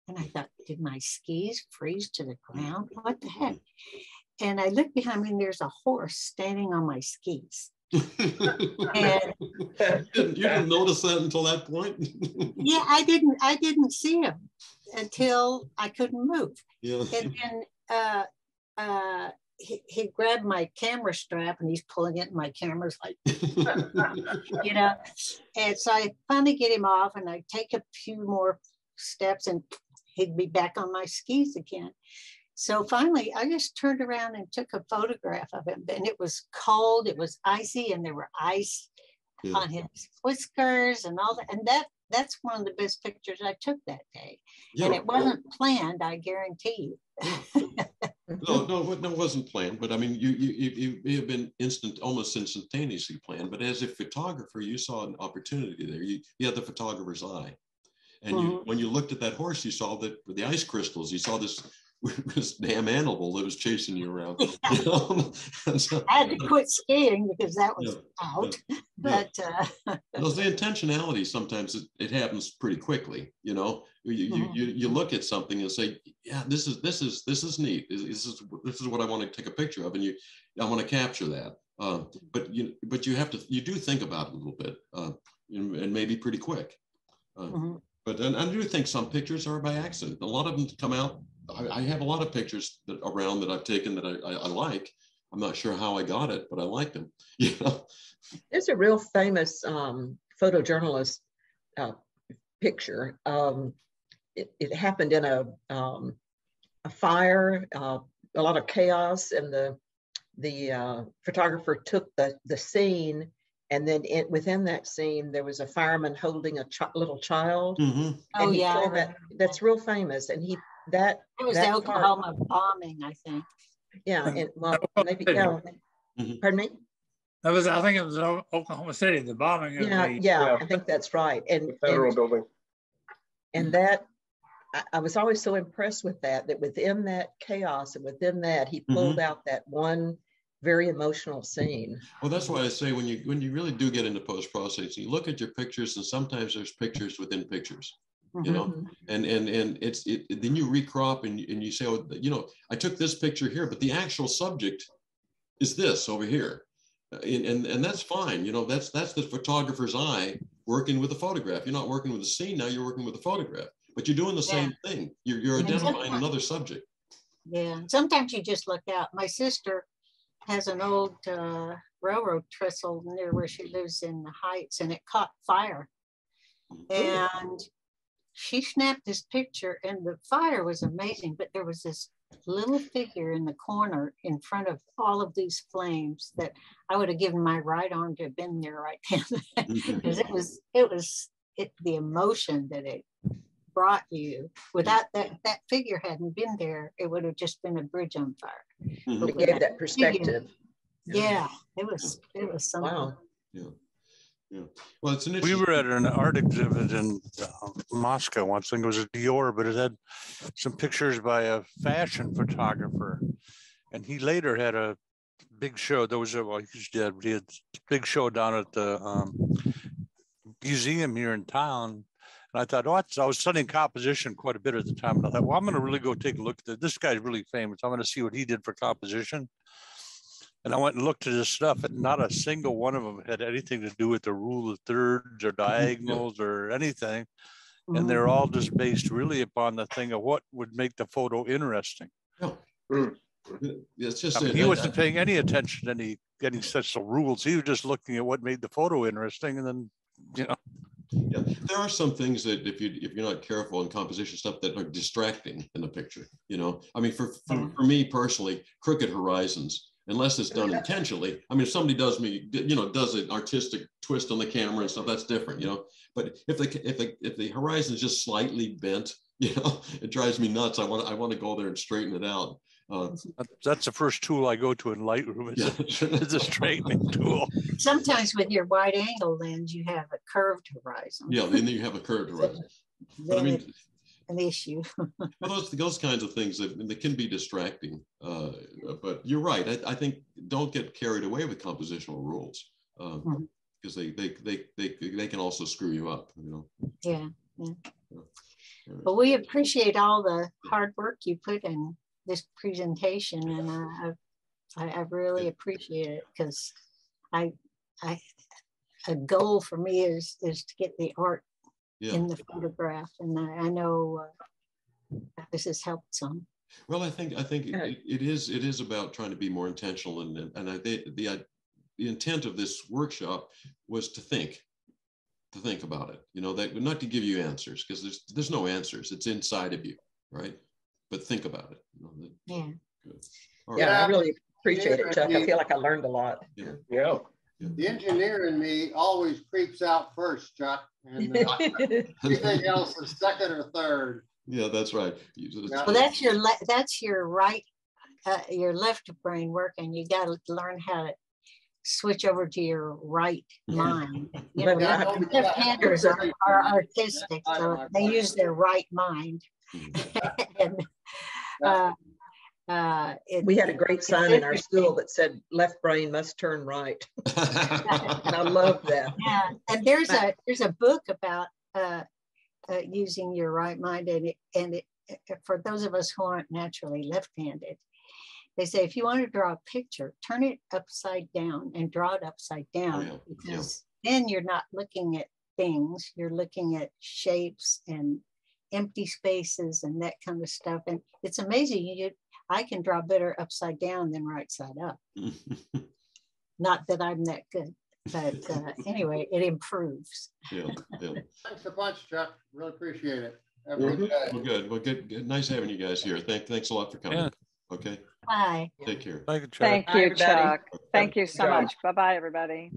And I thought, did my skis freeze to the ground? What the heck? And I looked behind me and there's a horse standing on my skis. And you didn't notice that until that point? Yeah, I didn't see him until I couldn't move. Yeah. And then he grabbed my camera strap and he's pulling it and my camera's like, And so I finally get him off and I take a few more steps and he'd be back on my skis again. So finally, I just turned around and took a photograph of him. And it was cold, it was icy, and there were ice on his whiskers and all that. And that's one of the best pictures I took that day. And it wasn't planned, I guarantee you. No, it wasn't planned. But I mean, you have been almost instantaneously planned. But as a photographer, you saw an opportunity there. You had the photographer's eye. And when you looked at that horse, you saw the ice crystals. You saw this damn animal that was chasing you around. So, I had to quit skiing because that was out. But the intentionality, sometimes it happens pretty quickly. You look at something and say, yeah, this is neat. This is what I want to take a picture of, and I want to capture that. But you do think about it a little bit, and maybe pretty quick. But I do think some pictures are by accident. A lot of them come out. I have a lot of pictures around that I've taken that I like. I'm not sure how I got it, but I like them. There's a real famous photojournalist picture. It happened in a fire, a lot of chaos, and the photographer took the scene. And then within that scene, there was a fireman holding a little child. Oh yeah, that's real famous. And it was the Oklahoma bombing, I think. Yeah, and maybe Pardon me. I think it was Oklahoma City, the bombing. I think that's right. And the federal building. And that I was always so impressed with that within that chaos and within that he pulled out that one very emotional scene. Well, that's why I say when you really do get into post-processing, you look at your pictures, and sometimes there's pictures within pictures, and then you recrop and you say, I took this picture here, but the actual subject is this over here, and that's fine. That's the photographer's eye working with the photograph. You're not working with the scene now; you're working with the photograph, but you're doing the same thing. You're identifying another subject. Yeah, sometimes you just look out. My sister has an old railroad trestle near where she lives in the Heights, and it caught fire. And she snapped this picture, and the fire was amazing, but there was this little figure in the corner in front of all of these flames that I would have given my right arm to have been there right then. Because it was the emotion that it brought you. Without that figure hadn't been there, it would have just been a bridge on fire. It gave that perspective. Yeah, it was something. Wow. Yeah. Well, it's an We were at an art exhibit in Moscow once. I think it was a Dior, but it had some pictures by a fashion photographer, and he later had a big show. He's dead, but he had a big show down at the museum here in town. And I thought, oh, I was studying composition quite a bit at the time. And I thought, well, I'm going to really go take a look at this. This guy's really famous. I'm going to see what he did for composition. And I went and looked at his stuff, and not a single one of them had anything to do with the rule of thirds or diagonals or anything. And they're all just based really upon the thing of what would make the photo interesting. It's just I mean, he wasn't paying any attention to any such rules. He was just looking at what made the photo interesting, and then, you know. Yeah, there are some things that if you're not careful in composition stuff that are distracting in the picture. You know, I mean, for me personally, crooked horizons, unless it's done intentionally. I mean, if somebody does an artistic twist on the camera and stuff, that's different, you know. But if the horizon is just slightly bent, you know, it drives me nuts. I want to go there and straighten it out. That's the first tool I go to in Lightroom. It's a straightening tool. Sometimes with your wide angle lens, you have a curved horizon. Yeah, then you have a curved horizon. But I mean, an issue. Well, those kinds of things that can be distracting. But you're right. I think don't get carried away with compositional rules because they can also screw you up. You know. Yeah. But we appreciate all the hard work you put in this presentation, and I really appreciate it, because a goal for me is to get the art in the photograph, and I know this has helped some. Well, I think it is about trying to be more intentional, and I think the intent of this workshop was to think about it. You know, that not to give you answers, because there's no answers. It's inside of you, right? But think about it. You know, yeah. Good. Yeah, I really appreciate it, Chuck. I feel like I learned a lot. Yeah. The engineer in me always creeps out first, Chuck, and everything else is second or third. Yeah, that's right. Well, that's your right, your left brain working. You got to learn how to switch over to your right mind. You know, left-handers are artistic, so they use their right mind. And, we had a great sign in our school that said "Left brain must turn right," and I love that. Yeah, and there's a book about using your right mind, and for those of us who aren't naturally left-handed, they say if you want to draw a picture, turn it upside down and draw it upside down, because then you're not looking at things, you're looking at shapes and empty spaces and that kind of stuff. And it's amazing. I can draw better upside down than right side up. Not that I'm that good, but anyway, it improves. Thanks a bunch, Chuck. Really appreciate it. Well, good. Nice having you guys here. Thanks a lot for coming. Okay. Bye. Take care. Thank you, Chuck. Thank you, Chuck. Thank you so much. Bye-bye, everybody.